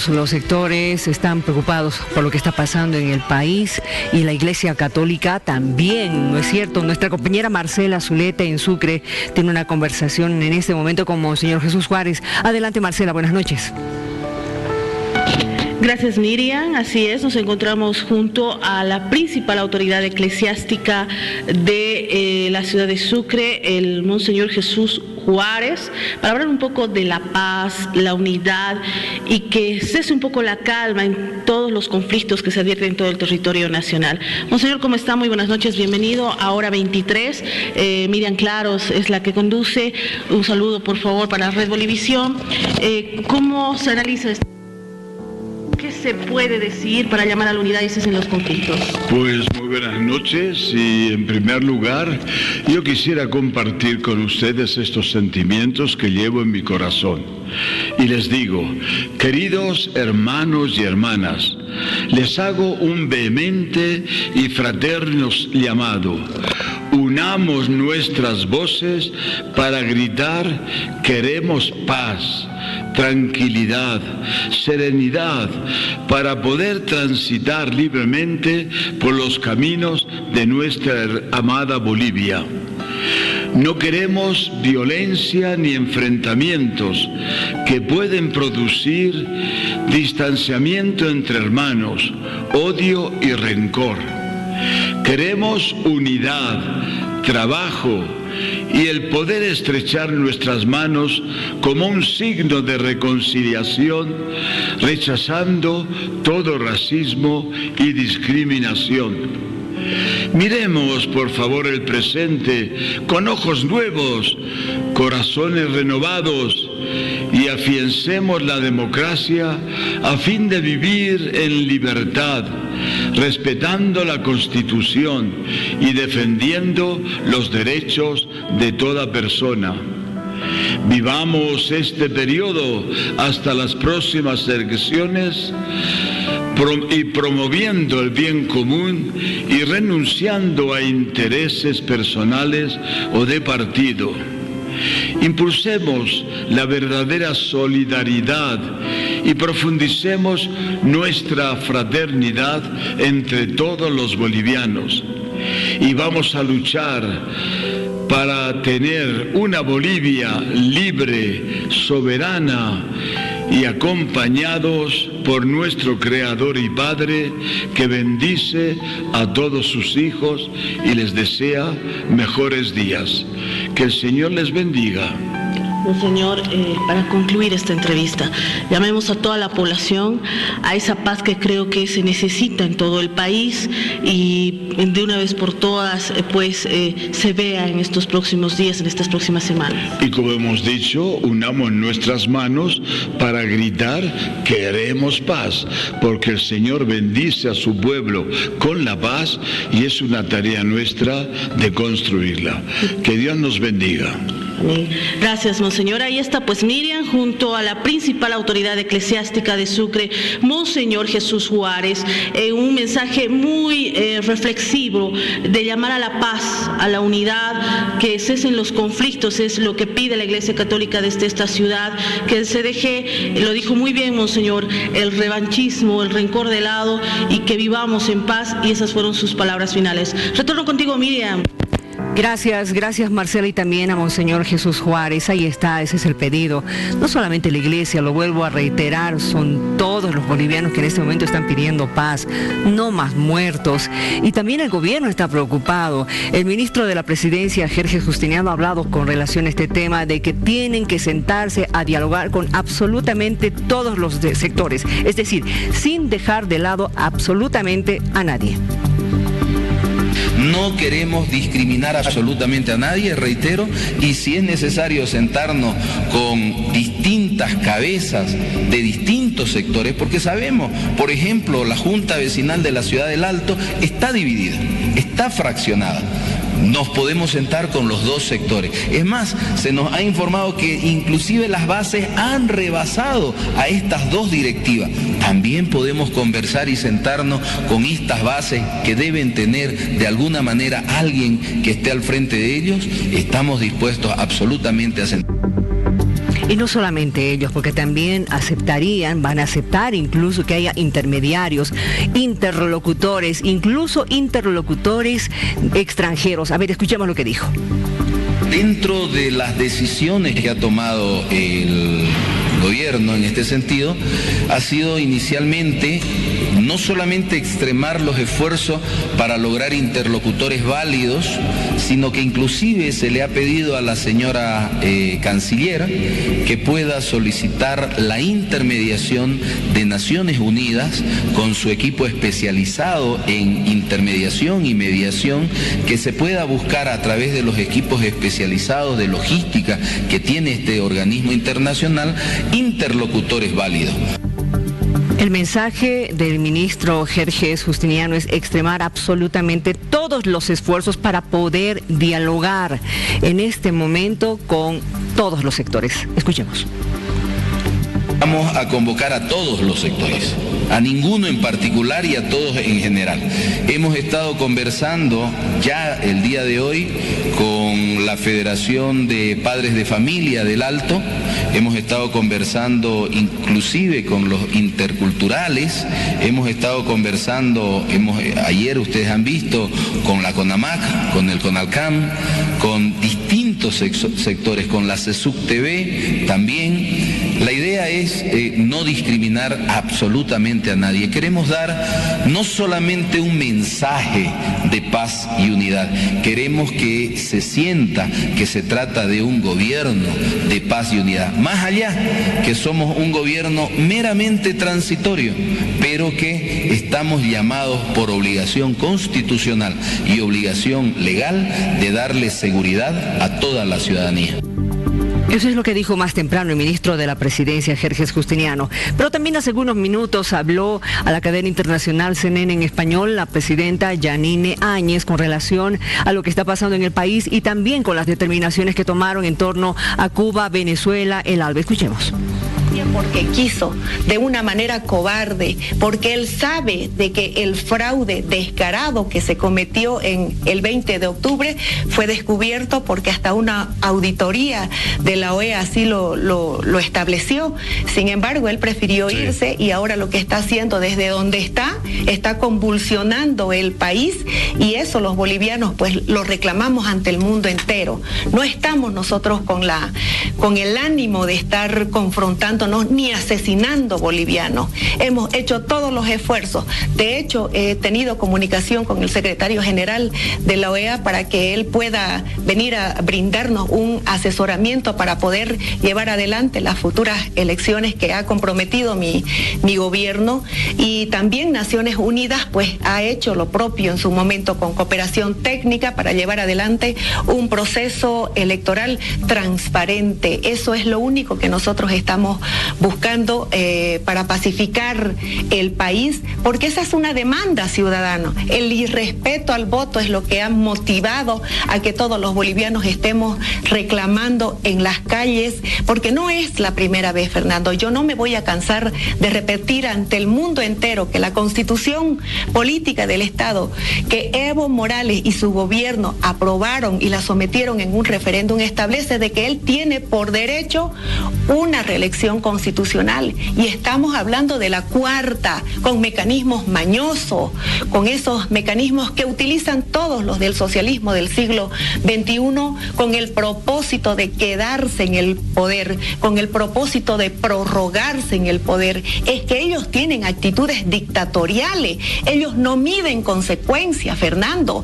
Los sectores están preocupados por lo que está pasando en el país y la Iglesia Católica también, ¿no es cierto? Nuestra compañera Marcela Zuleta en Sucre tiene una conversación en este momento con Monseñor Jesús Juárez. Adelante, Marcela, buenas noches. Gracias, Miriam. Así es, nos encontramos junto a la principal autoridad eclesiástica de la ciudad de Sucre, el Monseñor Jesús Juárez, para hablar un poco de la paz, la unidad y que cese un poco la calma en todos los conflictos que se advierten en todo el territorio nacional. Monseñor, ¿cómo está? Muy buenas noches, bienvenido a Hora 23. Miriam Claros es la que conduce. Un saludo, por favor, para Red Bolivisión. ¿Cómo se analiza esto? ¿Qué se puede decir para llamar a la unidad y cesen en los conflictos? Pues muy buenas noches y en primer lugar yo quisiera compartir con ustedes estos sentimientos que llevo en mi corazón. Y les digo, queridos hermanos y hermanas, les hago un vehemente y fraterno llamado. Unamos nuestras voces para gritar: queremos paz, tranquilidad, serenidad, para poder transitar libremente por los caminos de nuestra amada Bolivia. No queremos violencia ni enfrentamientos que pueden producir distanciamiento entre hermanos, odio y rencor. Queremos unidad, trabajo y el poder estrechar nuestras manos como un signo de reconciliación, rechazando todo racismo y discriminación. Miremos, por favor, el presente con ojos nuevos, corazones renovados y afiancemos la democracia a fin de vivir en libertad, respetando la Constitución y defendiendo los derechos de toda persona. Vivamos este periodo hasta las próximas elecciones y promoviendo el bien común y renunciando a intereses personales o de partido. Impulsemos la verdadera solidaridad y profundicemos nuestra fraternidad entre todos los bolivianos. Y vamos a luchar para tener una Bolivia libre, soberana y acompañados por nuestro Creador y Padre, que bendice a todos sus hijos y les desea mejores días. Que el Señor les bendiga. Monseñor, para concluir esta entrevista, llamemos a toda la población a esa paz que creo que se necesita en todo el país y de una vez por todas se vea en estos próximos días, en estas próximas semanas. Y como hemos dicho, unamos nuestras manos para gritar: queremos paz, porque el Señor bendice a su pueblo con la paz y es una tarea nuestra de construirla. Que Dios nos bendiga. Amén. Gracias, monseñor. Ahí está pues Miriam junto a la principal autoridad eclesiástica de Sucre, Monseñor Jesús Juárez, un mensaje muy reflexivo de llamar a la paz, a la unidad, que cesen los conflictos, es lo que pide la Iglesia Católica desde esta ciudad, que se deje, lo dijo muy bien monseñor, el revanchismo, el rencor de lado y que vivamos en paz, y esas fueron sus palabras finales. Retorno contigo, Miriam. Gracias Marcela, y también a Monseñor Jesús Juárez. Ahí está, ese es el pedido. No solamente la iglesia, lo vuelvo a reiterar, son todos los bolivianos que en este momento están pidiendo paz, no más muertos. Y también el gobierno está preocupado. El ministro de la Presidencia, Jerjes Justiniano, ha hablado con relación a este tema de que tienen que sentarse a dialogar con absolutamente todos los sectores, es decir, sin dejar de lado absolutamente a nadie. No queremos discriminar absolutamente a nadie, reitero, y si es necesario sentarnos con distintas cabezas de distintos sectores, porque sabemos, por ejemplo, la Junta Vecinal de la Ciudad del Alto está dividida, está fraccionada. Nos podemos sentar con los dos sectores. Es más, se nos ha informado que inclusive las bases han rebasado a estas dos directivas. También podemos conversar y sentarnos con estas bases que deben tener de alguna manera alguien que esté al frente de ellos. Estamos dispuestos absolutamente a sentarnos. Y no solamente ellos, porque también van a aceptar incluso que haya intermediarios, interlocutores, incluso interlocutores extranjeros. A ver, escuchemos lo que dijo. Dentro de las decisiones que ha tomado el gobierno en este sentido, ha sido inicialmente no solamente extremar los esfuerzos para lograr interlocutores válidos, sino que inclusive se le ha pedido a la señora canciller que pueda solicitar la intermediación de Naciones Unidas con su equipo especializado en intermediación y mediación, que se pueda buscar a través de los equipos especializados de logística que tiene este organismo internacional, interlocutores válidos. El mensaje del ministro Jerjes Justiniano es extremar absolutamente todos los esfuerzos para poder dialogar en este momento con todos los sectores. Escuchemos. Vamos a convocar a todos los sectores, a ninguno en particular y a todos en general. Hemos estado conversando ya el día de hoy con la Federación de Padres de Familia del Alto, hemos estado conversando inclusive con los interculturales, hemos estado conversando, ayer ustedes han visto, con la CONAMAC, con el CONALCAM, con distintos sectores, con la CESUC TV también. La idea es no discriminar absolutamente a nadie. Queremos dar no solamente un mensaje de paz y unidad, queremos que se sienta que se trata de un gobierno de paz y unidad. Más allá que somos un gobierno meramente transitorio, pero que estamos llamados por obligación constitucional y obligación legal de darle seguridad a toda la ciudadanía. Eso es lo que dijo más temprano el ministro de la Presidencia, Jerjes Justiniano. Pero también hace algunos minutos habló a la cadena internacional CNN en español la presidenta Yanine Áñez con relación a lo que está pasando en el país y también con las determinaciones que tomaron en torno a Cuba, Venezuela, el ALBA. Escuchemos. Porque quiso, de una manera cobarde, porque él sabe de que el fraude descarado que se cometió en el 20 de octubre fue descubierto porque hasta una auditoría de la OEA así lo estableció. Sin embargo, él prefirió irse y ahora lo que está haciendo desde donde está convulsionando el país, y eso los bolivianos pues lo reclamamos ante el mundo entero. No estamos nosotros con el ánimo de estar confrontándonos ni asesinando bolivianos. Hemos hecho todos los esfuerzos. De hecho, he tenido comunicación con el secretario general de la OEA para que él pueda venir a brindarnos un asesoramiento para poder llevar adelante las futuras elecciones que ha comprometido mi gobierno. Y también Naciones Unidas pues ha hecho lo propio en su momento con cooperación técnica para llevar adelante un proceso electoral transparente. Eso es lo único que nosotros estamos buscando para pacificar el país, porque esa es una demanda ciudadana. El irrespeto al voto es lo que ha motivado a que todos los bolivianos estemos reclamando en las calles, porque no es la primera vez, Fernando. Yo no me voy a cansar de repetir ante el mundo entero que la Constitución política del Estado que Evo Morales y su gobierno aprobaron y la sometieron en un referéndum establece de que él tiene por derecho una reelección constitucional, y estamos hablando de la cuarta, con mecanismos mañosos, con esos mecanismos que utilizan todos los del socialismo del siglo XXI, con el propósito de quedarse en el poder, con el propósito de prorrogarse en el poder. Es que ellos tienen actitudes dictatoriales, ellos no miden consecuencias, Fernando.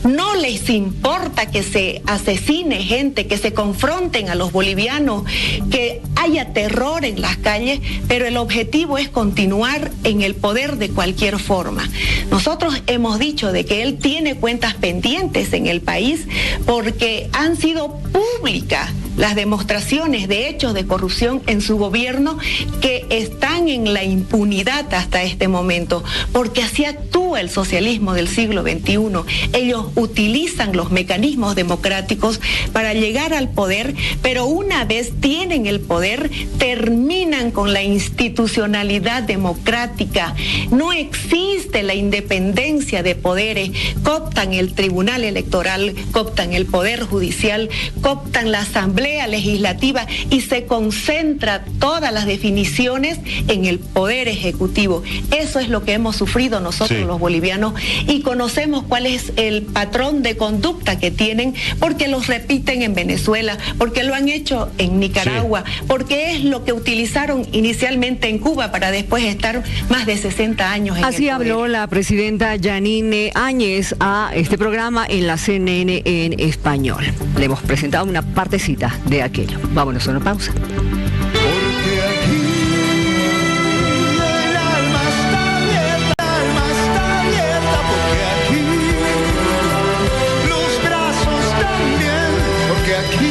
No les importa que se asesine gente, que se confronten a los bolivianos, que haya terror en las calles, pero el objetivo es continuar en el poder de cualquier forma. Nosotros hemos dicho de que él tiene cuentas pendientes en el país porque han sido públicas las demostraciones de hechos de corrupción en su gobierno que están en la impunidad hasta este momento, porque así actúa el socialismo del siglo XXI. Ellos utilizan los mecanismos democráticos para llegar al poder, pero una vez tienen el poder, terminan con la institucionalidad democrática. No existe la independencia de poderes. Cooptan el Tribunal Electoral, cooptan el Poder Judicial, cooptan la Asamblea Legislativa y se concentra todas las definiciones en el Poder Ejecutivo. Eso es lo que hemos sufrido nosotros los bolivianos, y conocemos cuál es el patrón de conducta que tienen, porque los repiten en Venezuela, porque lo han hecho en Nicaragua, porque es lo que utilizaron inicialmente en Cuba para después estar más de 60 años en el poder. Habló la presidenta Yanine Áñez a este programa en la CNN en español. Le hemos presentado una partecita de aquello. Vámonos a una pausa. Porque aquí el alma está abierta, porque aquí los brazos también, porque aquí...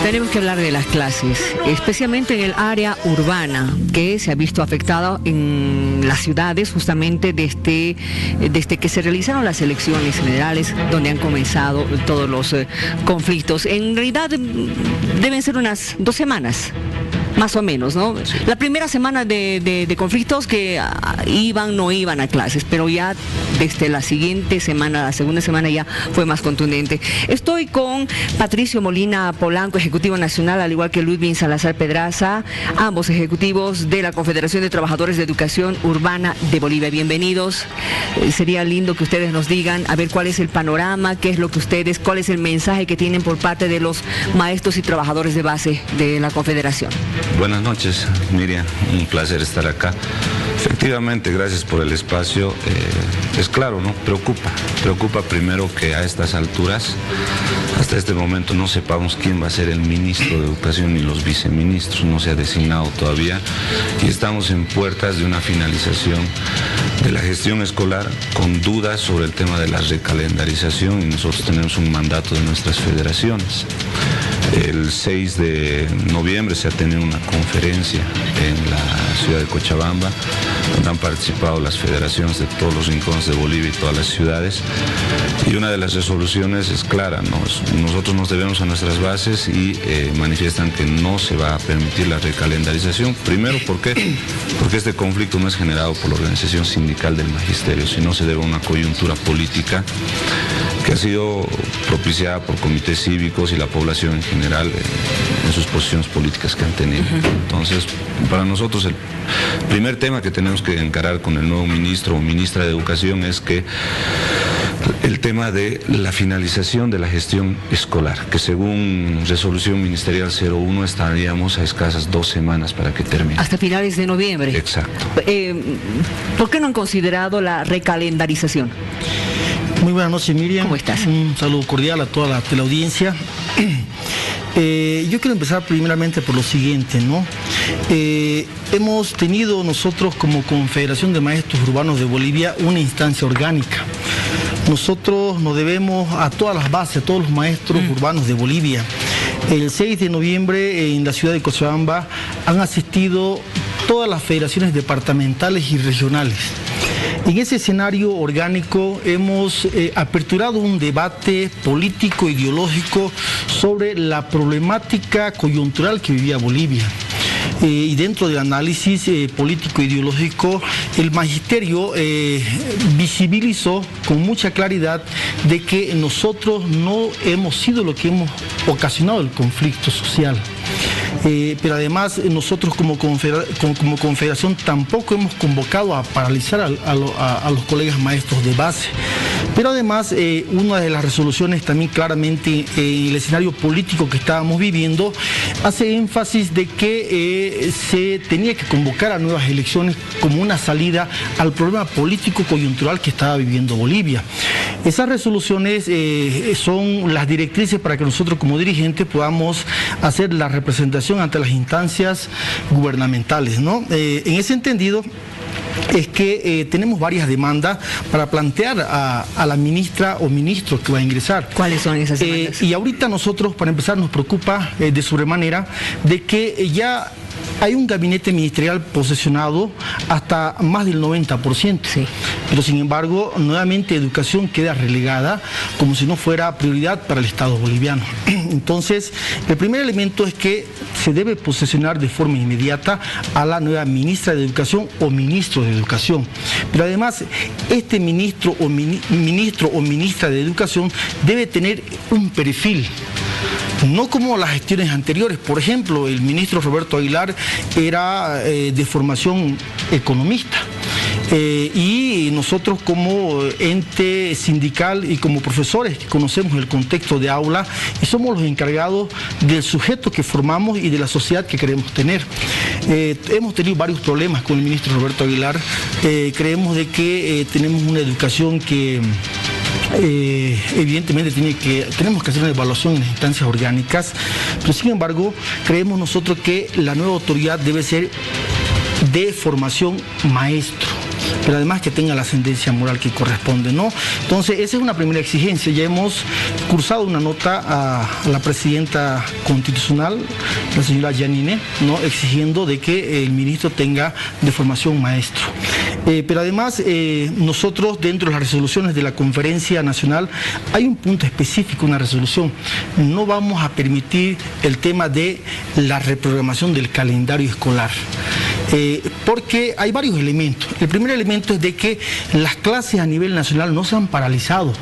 Tenemos que hablar de las clases, especialmente en el área urbana, que se ha visto afectada en las ciudades justamente desde que se realizaron las elecciones generales, donde han comenzado todos los conflictos. En realidad deben ser unas 2 semanas. Más o menos, ¿no? Sí. La primera semana de conflictos que no iban a clases, pero ya desde la siguiente semana, la segunda semana ya fue más contundente. Estoy con Patricio Molina Polanco, Ejecutivo Nacional, al igual que Ludwig Salazar Pedraza, ambos ejecutivos de la Confederación de Trabajadores de Educación Urbana de Bolivia. Bienvenidos. Sería lindo que ustedes nos digan, a ver, cuál es el panorama, cuál es el mensaje que tienen por parte de los maestros y trabajadores de base de la Confederación. Buenas noches, Miriam, un placer estar acá. Efectivamente, gracias por el espacio. Es claro, ¿no? Preocupa primero que a estas alturas, hasta este momento, no sepamos quién va a ser el ministro de Educación ni los viceministros, no se ha designado todavía, y estamos en puertas de una finalización de la gestión escolar con dudas sobre el tema de la recalendarización, y nosotros tenemos un mandato de nuestras federaciones. El 6 de noviembre se ha tenido una conferencia en la ciudad de Cochabamba, donde han participado las federaciones de todos los rincones de Bolivia y todas las ciudades, y una de las resoluciones es clara, nosotros nos debemos a nuestras bases y manifiestan que no se va a permitir la recalendarización. Primero, ¿por qué? Porque este conflicto no es generado por la organización sindical del magisterio, sino se debe a una coyuntura política que ha sido propiciada por comités cívicos y la población en general en sus posiciones políticas que han tenido. Entonces, para nosotros el primer tema que tenemos que encarar con el nuevo ministro o ministra de Educación es que el tema de la finalización de la gestión escolar, que según resolución ministerial 01 estaríamos a escasas 2 semanas para que termine. Hasta finales de noviembre. Exacto. ¿Por qué no han considerado la recalendarización? Muy buenas noches, Miriam. ¿Cómo estás? Un saludo cordial a toda la teleaudiencia. Yo quiero empezar primeramente por lo siguiente, ¿no? Hemos tenido nosotros como Confederación de Maestros Urbanos de Bolivia una instancia orgánica. Nosotros nos debemos a todas las bases, a todos los maestros urbanos de Bolivia. El 6 de noviembre en la ciudad de Cochabamba han asistido todas las federaciones departamentales y regionales. En ese escenario orgánico hemos aperturado un debate político, ideológico sobre la problemática coyuntural que vivía Bolivia. Y dentro del análisis político-ideológico, el magisterio visibilizó con mucha claridad de que nosotros no hemos sido lo que hemos ocasionado el conflicto social. Pero además nosotros como confederación tampoco hemos convocado a paralizar a los colegas maestros de base. Pero además una de las resoluciones también claramente en el escenario político que estábamos viviendo hace énfasis de que se tenía que convocar a nuevas elecciones como una salida al problema político coyuntural que estaba viviendo Bolivia. Esas resoluciones son las directrices para que nosotros como dirigentes podamos hacer la representación ante las instancias gubernamentales, ¿no? En ese entendido es que tenemos varias demandas para plantear a la ministra o ministro que va a ingresar. ¿Cuáles son esas demandas? Y ahorita nosotros, para empezar, nos preocupa de sobremanera de que ya hay un gabinete ministerial posesionado hasta más del 90%. Sí. Pero sin embargo, nuevamente educación queda relegada como si no fuera prioridad para el Estado boliviano. Entonces, el primer elemento es que se debe posesionar de forma inmediata a la nueva ministra de Educación o ministro de Educación. Pero además, este ministro o ministra de Educación debe tener un perfil. No como las gestiones anteriores. Por ejemplo, el ministro Roberto Aguilar era de formación economista. Y nosotros como ente sindical y como profesores que conocemos el contexto de aula y somos los encargados del sujeto que formamos y de la sociedad que queremos tener. Hemos tenido varios problemas con el ministro Roberto Aguilar. Creemos de que tenemos una educación que evidentemente tenemos que hacer una evaluación en las instancias orgánicas, pero sin embargo creemos nosotros que la nueva autoridad debe ser de formación maestro, pero además que tenga la ascendencia moral que corresponde, ¿no? Entonces, esa es una primera exigencia. Ya hemos cursado una nota a la presidenta constitucional, la señora Yanine, ¿no?, exigiendo de que el ministro tenga de formación maestro. Pero además, nosotros dentro de las resoluciones de la Conferencia Nacional hay un punto específico, una resolución. No vamos a permitir el tema de la reprogramación del calendario escolar. Porque hay varios elementos. El primer elemento es de que las clases a nivel nacional no se han paralizado.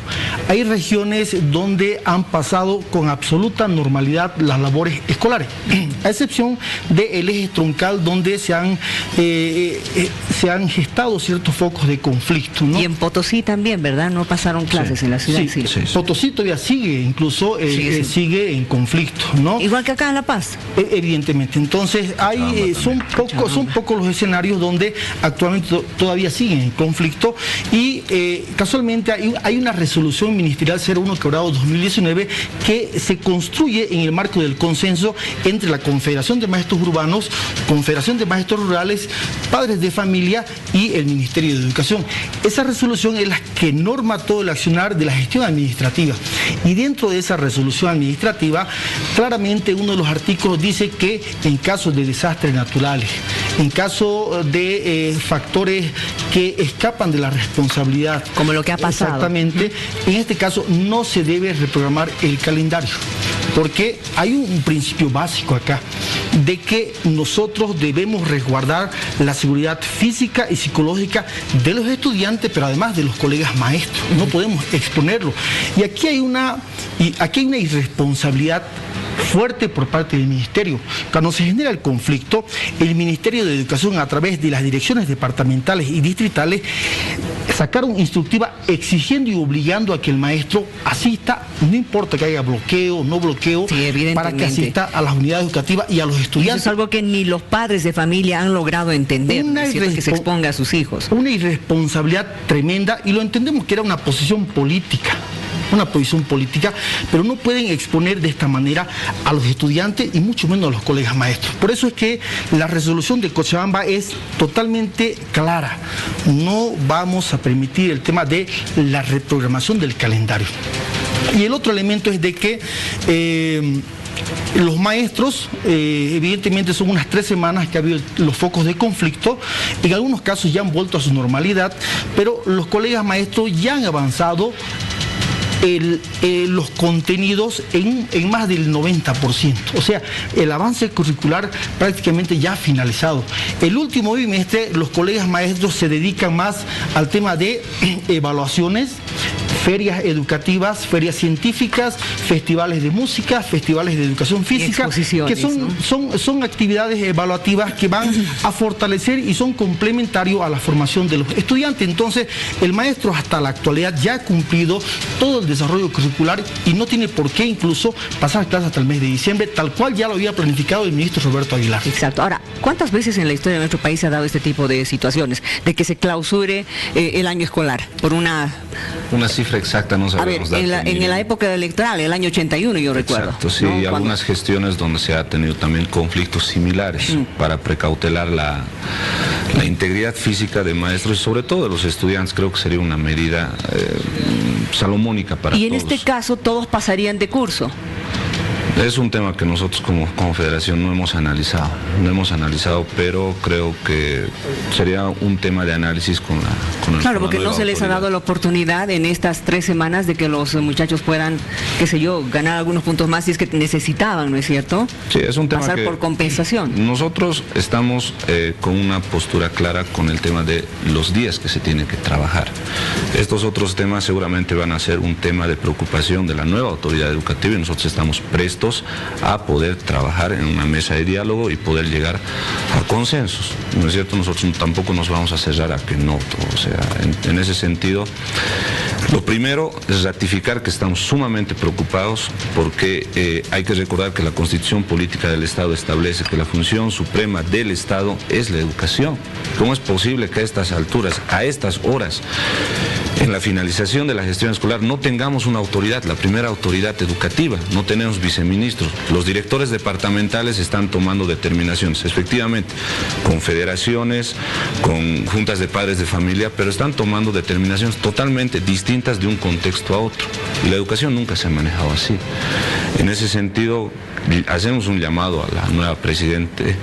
Hay regiones donde han pasado con absoluta normalidad las labores escolares, a excepción del eje troncal donde se han gestado ciertos focos de conflicto, ¿no? Y en Potosí también, ¿verdad? No pasaron clases en la ciudad. Sí. Potosí todavía sigue, incluso sigue en conflicto, ¿no? Igual que acá en La Paz. Evidentemente. Entonces son pocos los escenarios donde actualmente todavía siguen en conflicto y casualmente hay una resolución ministerial 01 quebrado 2019 que se construye en el marco del consenso entre la Confederación de Maestros Urbanos, Confederación de Maestros Rurales, Padres de Familia y el Ministerio de Educación. Esa resolución es la que norma todo el accionar de la gestión administrativa y dentro de esa resolución administrativa claramente uno de los artículos dice que en caso de desastres naturales, en caso de factores que escapan de la responsabilidad, como lo que ha pasado, exactamente, en este caso no se debe reprogramar el calendario, porque hay un principio básico acá, de que nosotros debemos resguardar la seguridad física y psicológica de los estudiantes, pero además de los colegas maestros, no podemos exponerlo. Y aquí hay una irresponsabilidad fuerte por parte del Ministerio. Cuando se genera el conflicto, el Ministerio de Educación, a través de las direcciones departamentales y distritales, sacaron instructiva exigiendo y obligando a que el maestro asista, no importa que haya bloqueo o no bloqueo, para que asista a las unidades educativas y a los estudiantes. Eso es algo que ni los padres de familia han logrado entender, que se exponga a sus hijos. Una irresponsabilidad tremenda, y lo entendemos que era una posición política, pero no pueden exponer de esta manera a los estudiantes y mucho menos a los colegas maestros. Por eso es que la resolución de Cochabamba es totalmente clara. No vamos a permitir el tema de la reprogramación del calendario. Y el otro elemento es de que Los maestros, evidentemente son unas 3 semanas que ha habido los focos de conflicto, en algunos casos ya han vuelto a su normalidad, pero los colegas maestros ya han avanzado los contenidos en más del 90%. O sea, el avance curricular prácticamente ya ha finalizado. El último bimestre, los colegas maestros se dedican más al tema de evaluaciones, ferias educativas, ferias científicas, festivales de música, festivales de educación física, que son actividades evaluativas que van a fortalecer y son complementarios a la formación de los estudiantes. Entonces, el maestro hasta la actualidad ya ha cumplido todo el desarrollo curricular y no tiene por qué incluso pasar clases hasta el mes de diciembre, tal cual ya lo había planificado el ministro Roberto Aguilar. Exacto. Ahora, ¿cuántas veces en la historia de nuestro país se ha dado este tipo de situaciones, de que se clausure el año escolar por una cifra exacta no sabemos. A ver, en la época electoral, el año 81 yo recuerdo. Exacto, sí, ¿no? Algunas gestiones donde se ha tenido también conflictos similares para precautelar la integridad física de maestros y sobre todo de los estudiantes. Creo que sería una medida salomónica para todos. Y en este caso todos pasarían de curso. Es un tema que nosotros como Confederación no hemos analizado, pero creo que sería un tema de análisis con el Claro, porque no se les ha dado la oportunidad en estas 3 semanas de que los muchachos puedan, qué sé yo, ganar algunos puntos más si es que necesitaban, ¿no es cierto? Sí, es un tema pasar que por compensación. Nosotros estamos con una postura clara con el tema de los días que se tiene que trabajar. Estos otros temas seguramente van a ser un tema de preocupación de la nueva autoridad educativa y nosotros estamos prestos a poder trabajar en una mesa de diálogo y poder llegar a consensos, ¿no es cierto? Nosotros tampoco nos vamos a cerrar a que no, o sea, en ese sentido, lo primero es ratificar que estamos sumamente preocupados porque hay que recordar que la Constitución Política del Estado establece que la función suprema del Estado es la educación. ¿Cómo es posible que a estas alturas, a estas horas, en la finalización de la gestión escolar no tengamos una autoridad, la primera autoridad educativa? No tenemos viceministros. Los directores departamentales están tomando determinaciones, efectivamente, con federaciones, con juntas de padres de familia, pero están tomando determinaciones totalmente distintas de un contexto a otro. Y la educación nunca se ha manejado así. En ese sentido, hacemos un llamado a la nueva presidente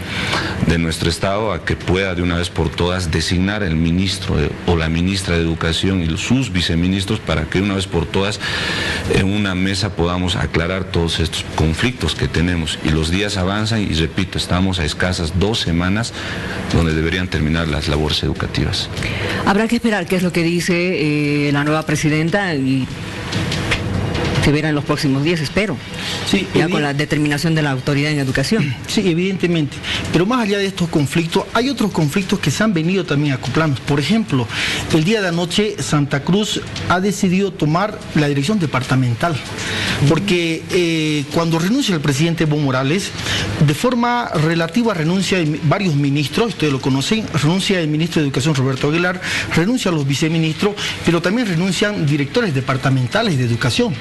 de nuestro Estado a que pueda de una vez por todas designar el ministro o la ministra de Educación y sus viceministros para que de una vez por todas en una mesa podamos aclarar todos estos conflictos que tenemos. Y los días avanzan y repito, estamos a escasas 2 semanas donde deberían terminar las labores educativas. Habrá que esperar qué es lo que dice la nueva presidenta y se verá en los próximos días, espero. Sí, ya con la determinación de la autoridad en educación. Sí, evidentemente. Pero más allá de estos conflictos, hay otros conflictos que se han venido también acoplando. Por ejemplo, el día de anoche Santa Cruz ha decidido tomar la dirección departamental. Porque cuando renuncia el presidente Evo Morales, de forma relativa renuncia varios ministros, ustedes lo conocen, renuncia el ministro de Educación Roberto Aguilar, renuncia a los viceministros, pero también renuncian directores departamentales de educación.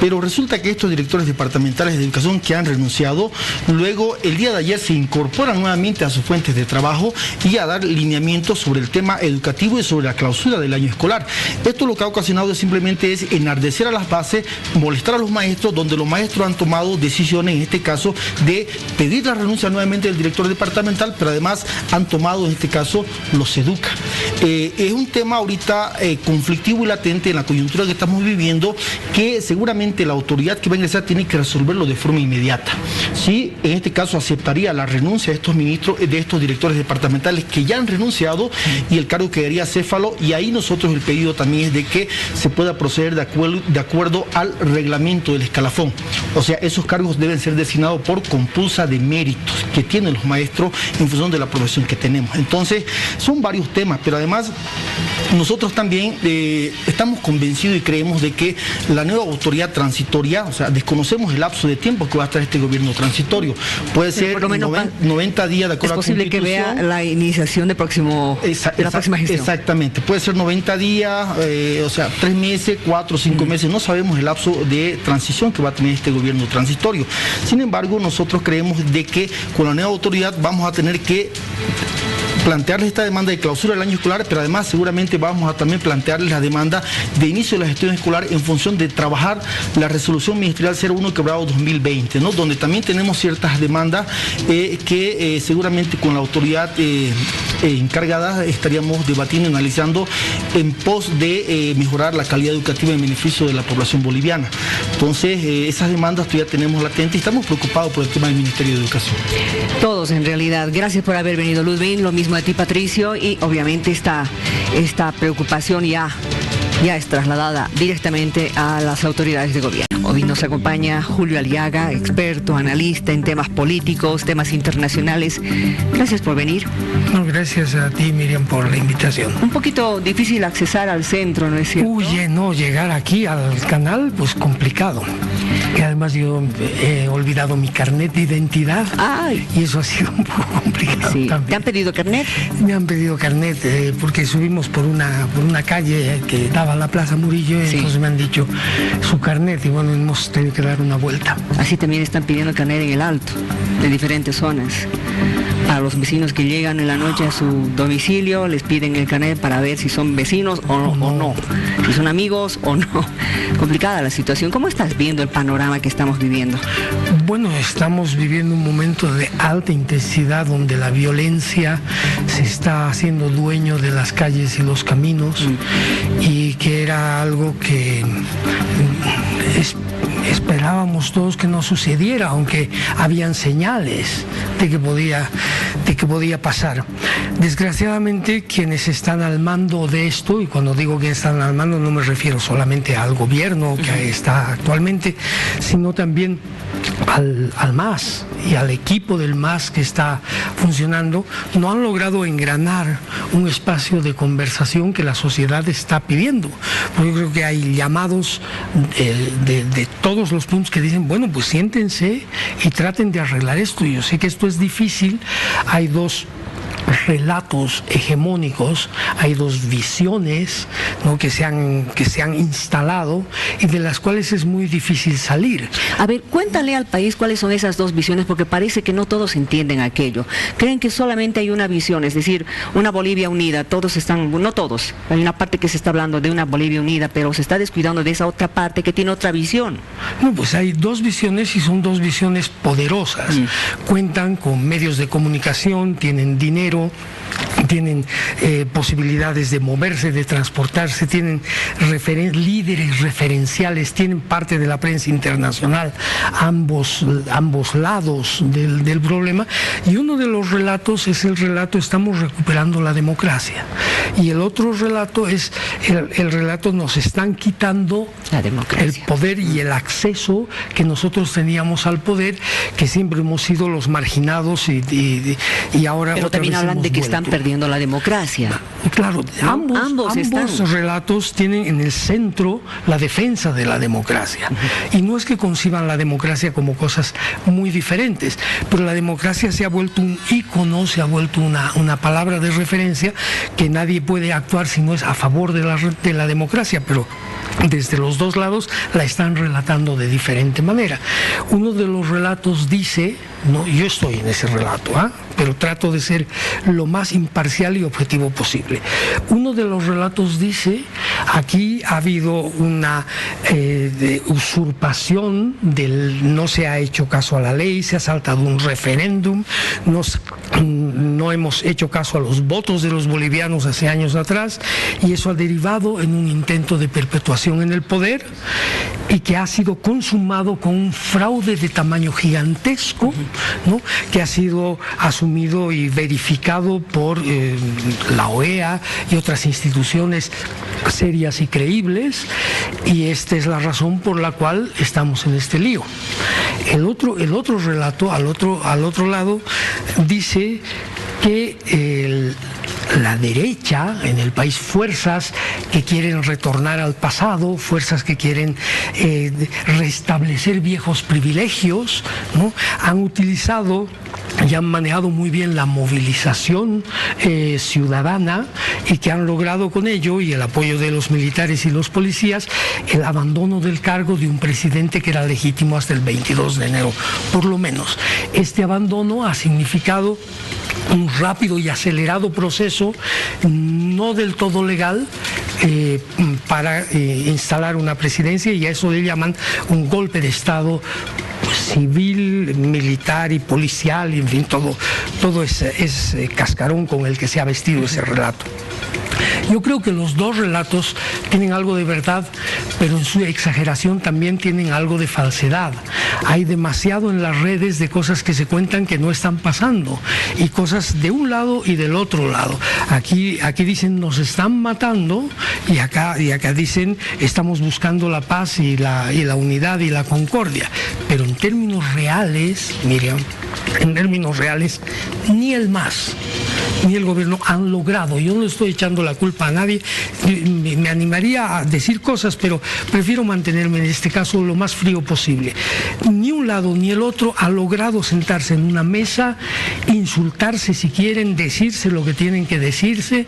Pero resulta que estos directores departamentales de educación que han renunciado, luego el día de ayer se incorporan nuevamente a sus fuentes de trabajo y a dar lineamientos sobre el tema educativo y sobre la clausura del año escolar. Esto lo que ha ocasionado simplemente es enardecer a las bases, molestar a los maestros, donde los maestros han tomado decisiones, en este caso, de pedir la renuncia nuevamente del director departamental, pero además han tomado, en este caso, los educa. Es un tema ahorita conflictivo y latente en la coyuntura que estamos viviendo, que seguramente la autoridad que va a ingresar tiene que resolverlo de forma inmediata. Sí, en este caso aceptaría la renuncia de estos ministros, de estos directores departamentales que ya han renunciado y el cargo quedaría acéfalo, y ahí nosotros el pedido también es de que se pueda proceder de acuerdo al reglamento del escalafón. O sea, esos cargos deben ser designados por compulsa de méritos que tienen los maestros en función de la profesión que tenemos. Entonces, son varios temas, pero además nosotros también estamos convencidos y creemos de que la nueva autoridad transitoria, o sea, desconocemos el lapso de tiempo que va a estar este gobierno transitorio. Puede ser por lo menos 90 días de acuerdo a la Constitución. Es posible que vea la iniciación de la próxima gestión. Exactamente, puede ser 90 días, o sea, 3 meses, 4 o 5 meses, no sabemos el lapso de transición que va a tener este gobierno transitorio. Sin embargo, nosotros creemos de que con la nueva autoridad vamos a tener que plantearles esta demanda de clausura del año escolar, pero además seguramente vamos a también plantearles la demanda de inicio de la gestión escolar en función de trabajar la resolución ministerial 01/2020, ¿no? Donde también tenemos ciertas demandas que seguramente con la autoridad encargada estaríamos debatiendo y analizando en pos de mejorar la calidad educativa en beneficio de la población boliviana. Entonces, esas demandas todavía tenemos latentes y estamos preocupados por el tema del Ministerio de Educación. Todos, en realidad. Gracias por haber venido, Ludwig. Lo mismo a ti, Patricio. Y obviamente esta preocupación ya es trasladada directamente a las autoridades de gobierno. Hoy nos acompaña Julio Aliaga, experto, analista en temas políticos, temas internacionales. Gracias por venir. No, gracias a ti, Miriam, por la invitación. Un poquito difícil accesar al centro, ¿no es cierto? No, llegar aquí al canal, pues complicado. Que además yo he olvidado mi carnet de identidad. Ay. Y eso ha sido un poco complicado. Sí. También. ¿Te han pedido carnet? Me han pedido carnet porque subimos por una calle que daba a la Plaza Murillo, y entonces me han dicho su carnet y bueno, hemos tenido que dar una vuelta. Así también están pidiendo carnet en el Alto, de diferentes zonas. Para los vecinos que llegan en la noche a su domicilio, les piden el carnet para ver si son vecinos o no, si son amigos o no. Complicada la situación. ¿Cómo estás viendo el panorama que estamos viviendo? Bueno, estamos viviendo un momento de alta intensidad donde la violencia se está haciendo dueño de las calles y los caminos, y que era algo que esperábamos todos que no sucediera, aunque habían señales de que podía pasar. Desgraciadamente, quienes están al mando de esto, y cuando digo que están al mando no me refiero solamente al gobierno que está actualmente, sino también al MAS y al equipo del MAS que está funcionando, no han logrado engranar un espacio de conversación que la sociedad está pidiendo. Porque yo creo que hay llamados de todos los puntos que dicen, bueno, pues siéntense y traten de arreglar esto. Yo sé que esto es difícil, hay dos relatos hegemónicos, hay dos visiones, ¿no?, que se han instalado y de las cuales es muy difícil salir. A ver, cuéntale al país cuáles son esas dos visiones, porque parece que no todos entienden aquello. Creen que solamente hay una visión, es decir, una Bolivia unida. No todos, hay una parte que se está hablando de una Bolivia unida, pero se está descuidando de esa otra parte que tiene otra visión. No, pues hay dos visiones y son dos visiones poderosas. Cuentan con medios de comunicación, tienen dinero, tienen posibilidades de moverse, de transportarse, tienen líderes referenciales, tienen parte de la prensa internacional, ambos lados del problema, y uno de los relatos es el relato estamos recuperando la democracia, y el otro relato es el relato nos están quitando la democracia, el poder y el acceso que nosotros teníamos al poder, que siempre hemos sido los marginados y ahora pero también hablan de que están perdiendo la democracia. Claro, ambos relatos tienen en el centro la defensa de la democracia. Y no es que conciban la democracia como cosas muy diferentes, pero la democracia se ha vuelto un ícono, se ha vuelto una palabra de referencia que nadie puede actuar si no es a favor de la democracia, pero desde los dos lados la están relatando de diferente manera. Uno de los relatos dice, no, yo estoy en ese relato, pero trato de ser lo más imparcial y objetivo posible. Uno de los relatos dice, aquí ha habido una usurpación no se ha hecho caso a la ley, se ha saltado un referéndum, no hemos hecho caso a los votos de los bolivianos hace años atrás, y eso ha derivado en un intento de perpetuación en el poder y que ha sido consumado con un fraude de tamaño gigantesco, ¿no?, que ha sido asumido y verificado por la OEA y otras instituciones serias y creíbles, y esta es la razón por la cual estamos en este lío. El otro relato, al otro lado, dice que la derecha en el país, fuerzas que quieren retornar al pasado, fuerzas que quieren restablecer viejos privilegios, ¿no?, han utilizado y han manejado muy bien la movilización ciudadana, y que han logrado con ello, y el apoyo de los militares y los policías, el abandono del cargo de un presidente que era legítimo hasta el 22 de enero, por lo menos. Este abandono ha significado un rápido y acelerado proceso, no del todo legal, para instalar una presidencia, y a eso le llaman un golpe de Estado civil, militar y policial, y en fin, todo ese cascarón con el que se ha vestido ese relato. Yo creo que los dos relatos tienen algo de verdad, pero en su exageración también tienen algo de falsedad. Hay demasiado en las redes de cosas que se cuentan que no están pasando, y cosas de un lado y del otro lado. Aquí dicen nos están matando, y acá dicen estamos buscando la paz y la unidad y la concordia. Pero en términos reales, Miriam, en términos reales, ni el MAS ni el gobierno han logrado. Yo no estoy echando la culpa a nadie, me animaría a decir cosas, pero prefiero mantenerme en este caso lo más frío posible. Ni un lado ni el otro ha logrado sentarse en una mesa, insultarse si quieren, decirse lo que tienen que decirse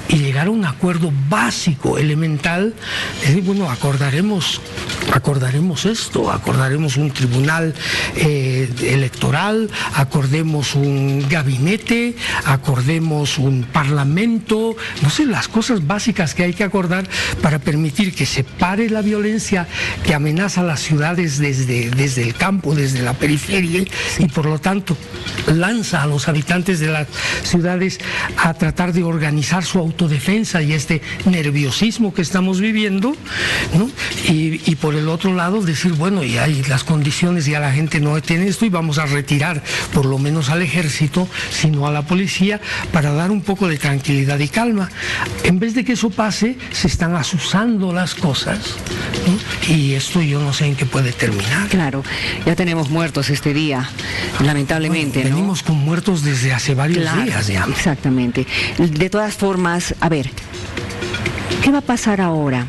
y llegar a un acuerdo básico, elemental. Es decir, bueno, acordaremos esto, acordaremos un tribunal electoral, acordemos un gabinete, acordemos un parlamento, no sé, las cosas básicas que hay que acordar para permitir que se pare la violencia que amenaza a las ciudades desde el campo, desde la periferia, y por lo tanto lanza a los habitantes de las ciudades a tratar de organizar su autodefensa y este nerviosismo que estamos viviendo, ¿no? Y por el otro lado decir, bueno, y hay las condiciones, ya la gente no tiene esto y vamos a retirar por lo menos al ejército, sino a la policía, para dar un poco de tranquilidad y calma. En vez de que eso pase, se están asusando las cosas, ¿no? Y esto yo no sé en qué puede terminar. Claro, ya tenemos muertos este día, lamentablemente. Bueno, venimos con muertos desde hace varios días ya. Exactamente. De todas formas, a ver, ¿qué va a pasar ahora?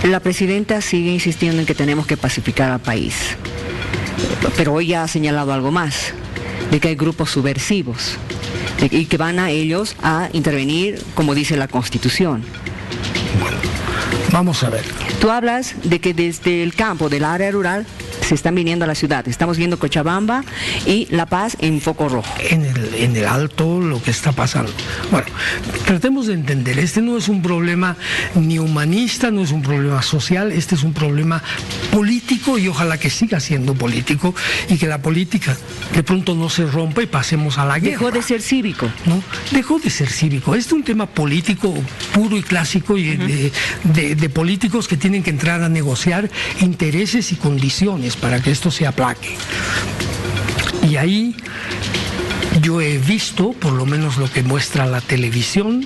La presidenta sigue insistiendo en que tenemos que pacificar al país, pero hoy ya ha señalado algo más, de que hay grupos subversivos y que van a ellos a intervenir como dice la Constitución. Bueno, vamos a ver. Tú hablas de que desde el campo, del área rural, se están viniendo a la ciudad. Estamos viendo Cochabamba y La Paz en foco rojo. En el alto lo que está pasando. Bueno, tratemos de entender, este no es un problema ni humanista, no es un problema social, este es un problema político, y ojalá que siga siendo político y que la política de pronto no se rompa y pasemos a la guerra. Dejó de ser cívico. ¿No? Dejó de ser cívico. Este es un tema político puro y clásico, y de políticos que tienen que entrar a negociar intereses y condiciones para que esto se aplaque. Y ahí yo he visto, por lo menos lo que muestra la televisión,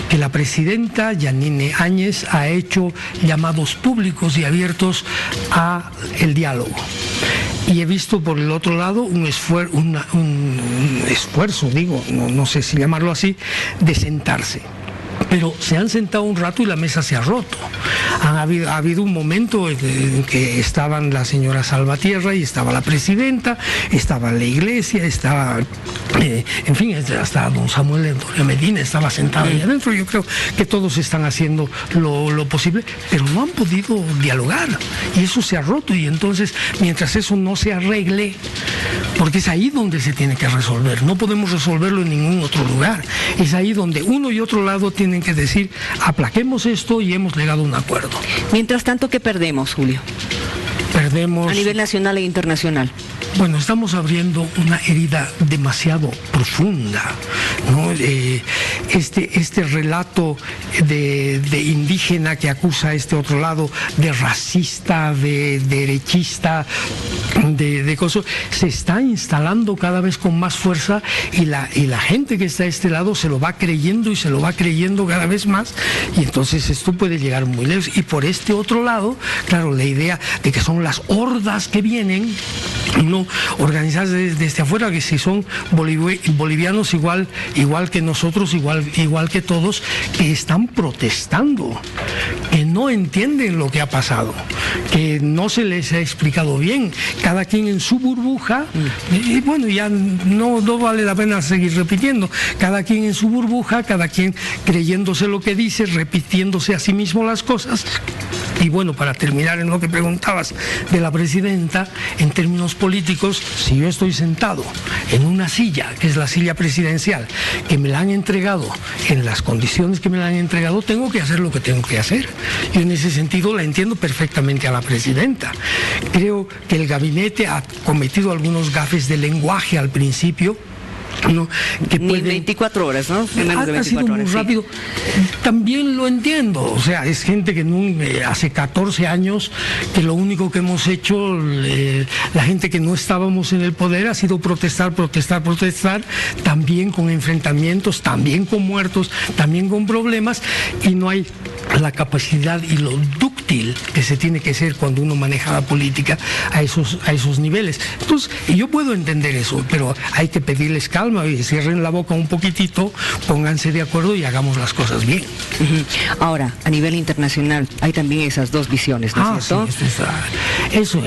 que la presidenta Yanine Áñez ha hecho llamados públicos y abiertos a el diálogo. Y he visto por el otro lado un esfuerzo, no sé si llamarlo así, de sentarse. Pero se han sentado un rato y la mesa se ha roto. Ha habido un momento en que estaban la señora Salvatierra y estaba la presidenta, estaba la iglesia, estaba, en fin, hasta don Samuel Antonio Medina estaba sentado ahí adentro. Yo creo que todos están haciendo lo posible, pero no han podido dialogar y eso se ha roto. Y entonces, mientras eso no se arregle, porque es ahí donde se tiene que resolver, no podemos resolverlo en ningún otro lugar, es ahí donde uno y otro lado tienen que decir, aplaquemos esto y hemos llegado a un acuerdo. Mientras tanto, ¿qué perdemos, Julio? Perdemos... A nivel nacional e internacional. Bueno, estamos abriendo una herida demasiado profunda, ¿no? Este relato de indígena que acusa a este otro lado de racista, de derechista, de cosas, se está instalando cada vez con más fuerza, y la gente que está a este lado se lo va creyendo y se lo va creyendo cada vez más, y entonces esto puede llegar muy lejos. Y por este otro lado, claro, la idea de que son las hordas que vienen, no organizadas desde afuera, que si son bolivianos igual que nosotros, igual que todos, que están protestando, que no entienden lo que ha pasado, que no se les ha explicado bien, cada quien en su burbuja, y bueno, ya no vale la pena seguir repitiendo, cada quien en su burbuja, cada quien creyéndose lo que dice, repitiéndose a sí mismo las cosas, Y bueno, para terminar en lo que preguntabas de la presidenta, en términos políticos, si yo estoy sentado en una silla, que es la silla presidencial, que me la han entregado en las condiciones que me la han entregado, tengo que hacer lo que tengo que hacer. Y en ese sentido la entiendo perfectamente a la presidenta. Creo que el gabinete ha cometido algunos gafes de lenguaje al principio, ¿no? Que pueden... 24 horas, ¿no? Ha sido muy rápido. También lo entiendo. O sea, es gente que hace 14 años que lo único que hemos hecho, la gente que no estábamos en el poder, ha sido protestar, también con enfrentamientos, también con muertos, también con problemas, y no hay la capacidad y lo dúctil que se tiene que ser cuando uno maneja la política a esos niveles. Entonces, yo puedo entender eso, pero hay que pedirles calma y cierren la boca un poquitito, pónganse de acuerdo y hagamos las cosas bien. Ahora, a nivel internacional, hay también esas dos visiones, ¿no es cierto? Sí, eso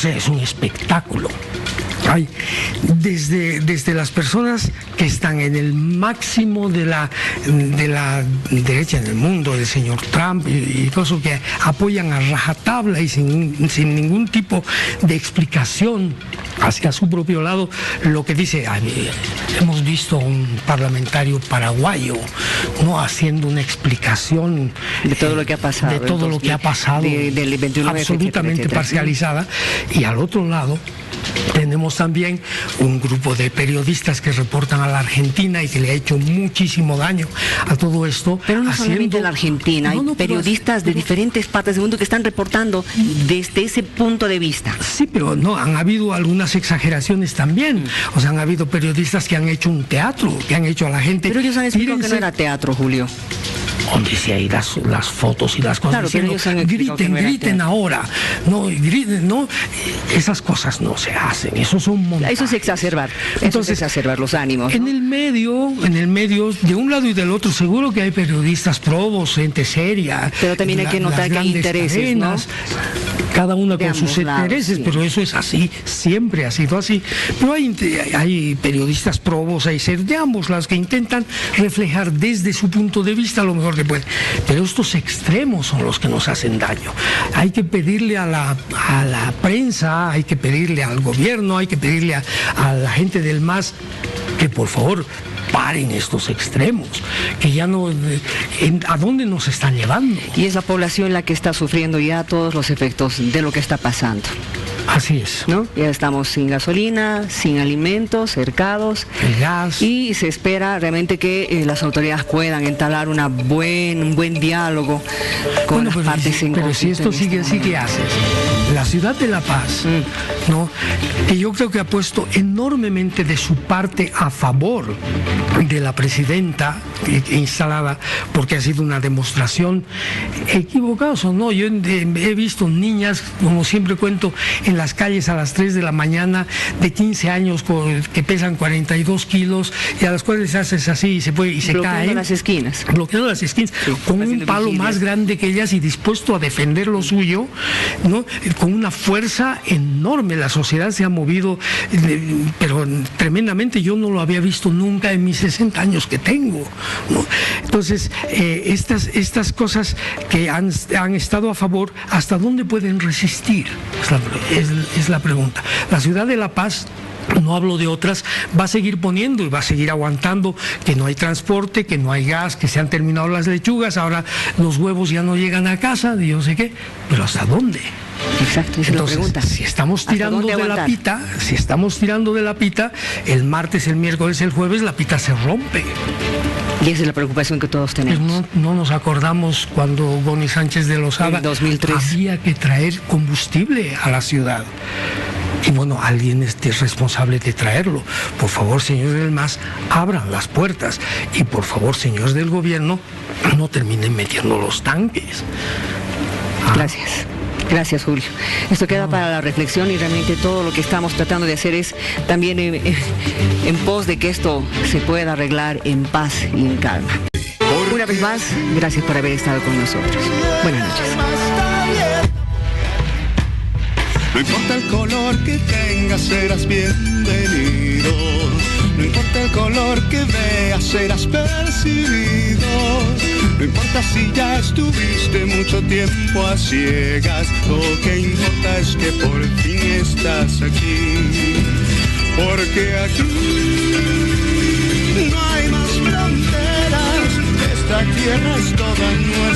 es un espectáculo. Hay desde las personas que están en el máximo de la derecha en el mundo, del señor Trump y todo eso, que apoyan a rajatabla y sin ningún tipo de explicación hacia su propio lado, lo que dice. Hemos visto a un parlamentario paraguayo, ¿no?, haciendo una explicación de todo lo que ha pasado, del 29, absolutamente parcializada, y al otro lado tenemos también un grupo de periodistas que reportan a la Argentina y que le ha hecho muchísimo daño a todo esto. Pero no solamente en la Argentina, hay periodistas de diferentes partes del mundo que están reportando desde ese punto de vista. Sí, pero no, han habido algunas exageraciones también. O sea, han habido periodistas que han hecho un teatro, que han hecho a la gente... Pero ellos han explicado que no era teatro, Julio. Donde si hay las fotos y las cosas, claro, diciendo, griten ahora, no, griten, no, esas cosas no se hacen, eso son montajes. Eso es exacerbar, los ánimos, ¿no? En el medio, de un lado y del otro, seguro que hay periodistas probos, gente seria. Pero también hay que notar que hay intereses, cadenas, ¿no? Cada una con sus intereses, sí. Pero eso es así, siempre ha sido así. Pero hay periodistas probos, hay seres de ambos lados que intentan reflejar desde su punto de vista lo mejor que pueden. Pero estos extremos son los que nos hacen daño. Hay que pedirle a la prensa, hay que pedirle al gobierno, hay que pedirle a la gente del MAS que por favor paren estos extremos, que ya no... ¿A dónde nos están llevando? Y es la población la que está sufriendo ya todos los efectos de lo que está pasando. Así es. ¿No? Ya estamos sin gasolina, sin alimentos, cercados. El gas. Y se espera realmente que las autoridades puedan entablar un buen diálogo con las partes en conflicto. Pero si esto sigue así, ¿qué haces? La ciudad de La Paz, ¿no?, que yo creo que ha puesto enormemente de su parte a favor de la presidenta instalada, porque ha sido una demostración, equivocados o no, yo he visto niñas, como siempre cuento, en las calles a las 3 de la mañana, de 15 años, que pesan 42 kilos, y a las cuales haces así y se bloqueando caen. Las esquinas. Bloqueando las esquinas, sí, con un palo vigilias más grande que ellas y dispuesto a defender lo suyo, ¿no?, con una fuerza enorme. La sociedad se ha movido, pero tremendamente. Yo no lo había visto nunca en mis 60 años que tengo, ¿no? Entonces, estas cosas que han estado a favor, ¿hasta dónde pueden resistir? Es la pregunta. La ciudad de La Paz, no hablo de otras, va a seguir poniendo y va a seguir aguantando que no hay transporte, que no hay gas, que se han terminado las lechugas, ahora los huevos ya no llegan a casa, yo sé qué, pero ¿hasta dónde? Exacto, esa es la pregunta. Si estamos tirando de la pita, el martes, el miércoles, el jueves, la pita se rompe. Y esa es la preocupación que todos tenemos. No nos acordamos cuando Goni Sánchez de Lozada, en 2003, había que traer combustible a la ciudad. Y bueno, alguien es responsable de traerlo. Por favor, señores del MAS, abran las puertas. Y por favor, señores del gobierno, no terminen metiendo los tanques. Gracias. Gracias, Julio. Esto queda para la reflexión y realmente todo lo que estamos tratando de hacer es también en pos de que esto se pueda arreglar en paz y en calma. Una vez más, gracias por haber estado con nosotros. Buenas noches. No importa el color que tengas, serás bienvenido. No importa el color que veas, serás percibido. No importa si ya estuviste mucho tiempo a ciegas, lo que importa es que por fin estás aquí. Porque aquí no hay más fronteras, esta tierra es toda nuestra.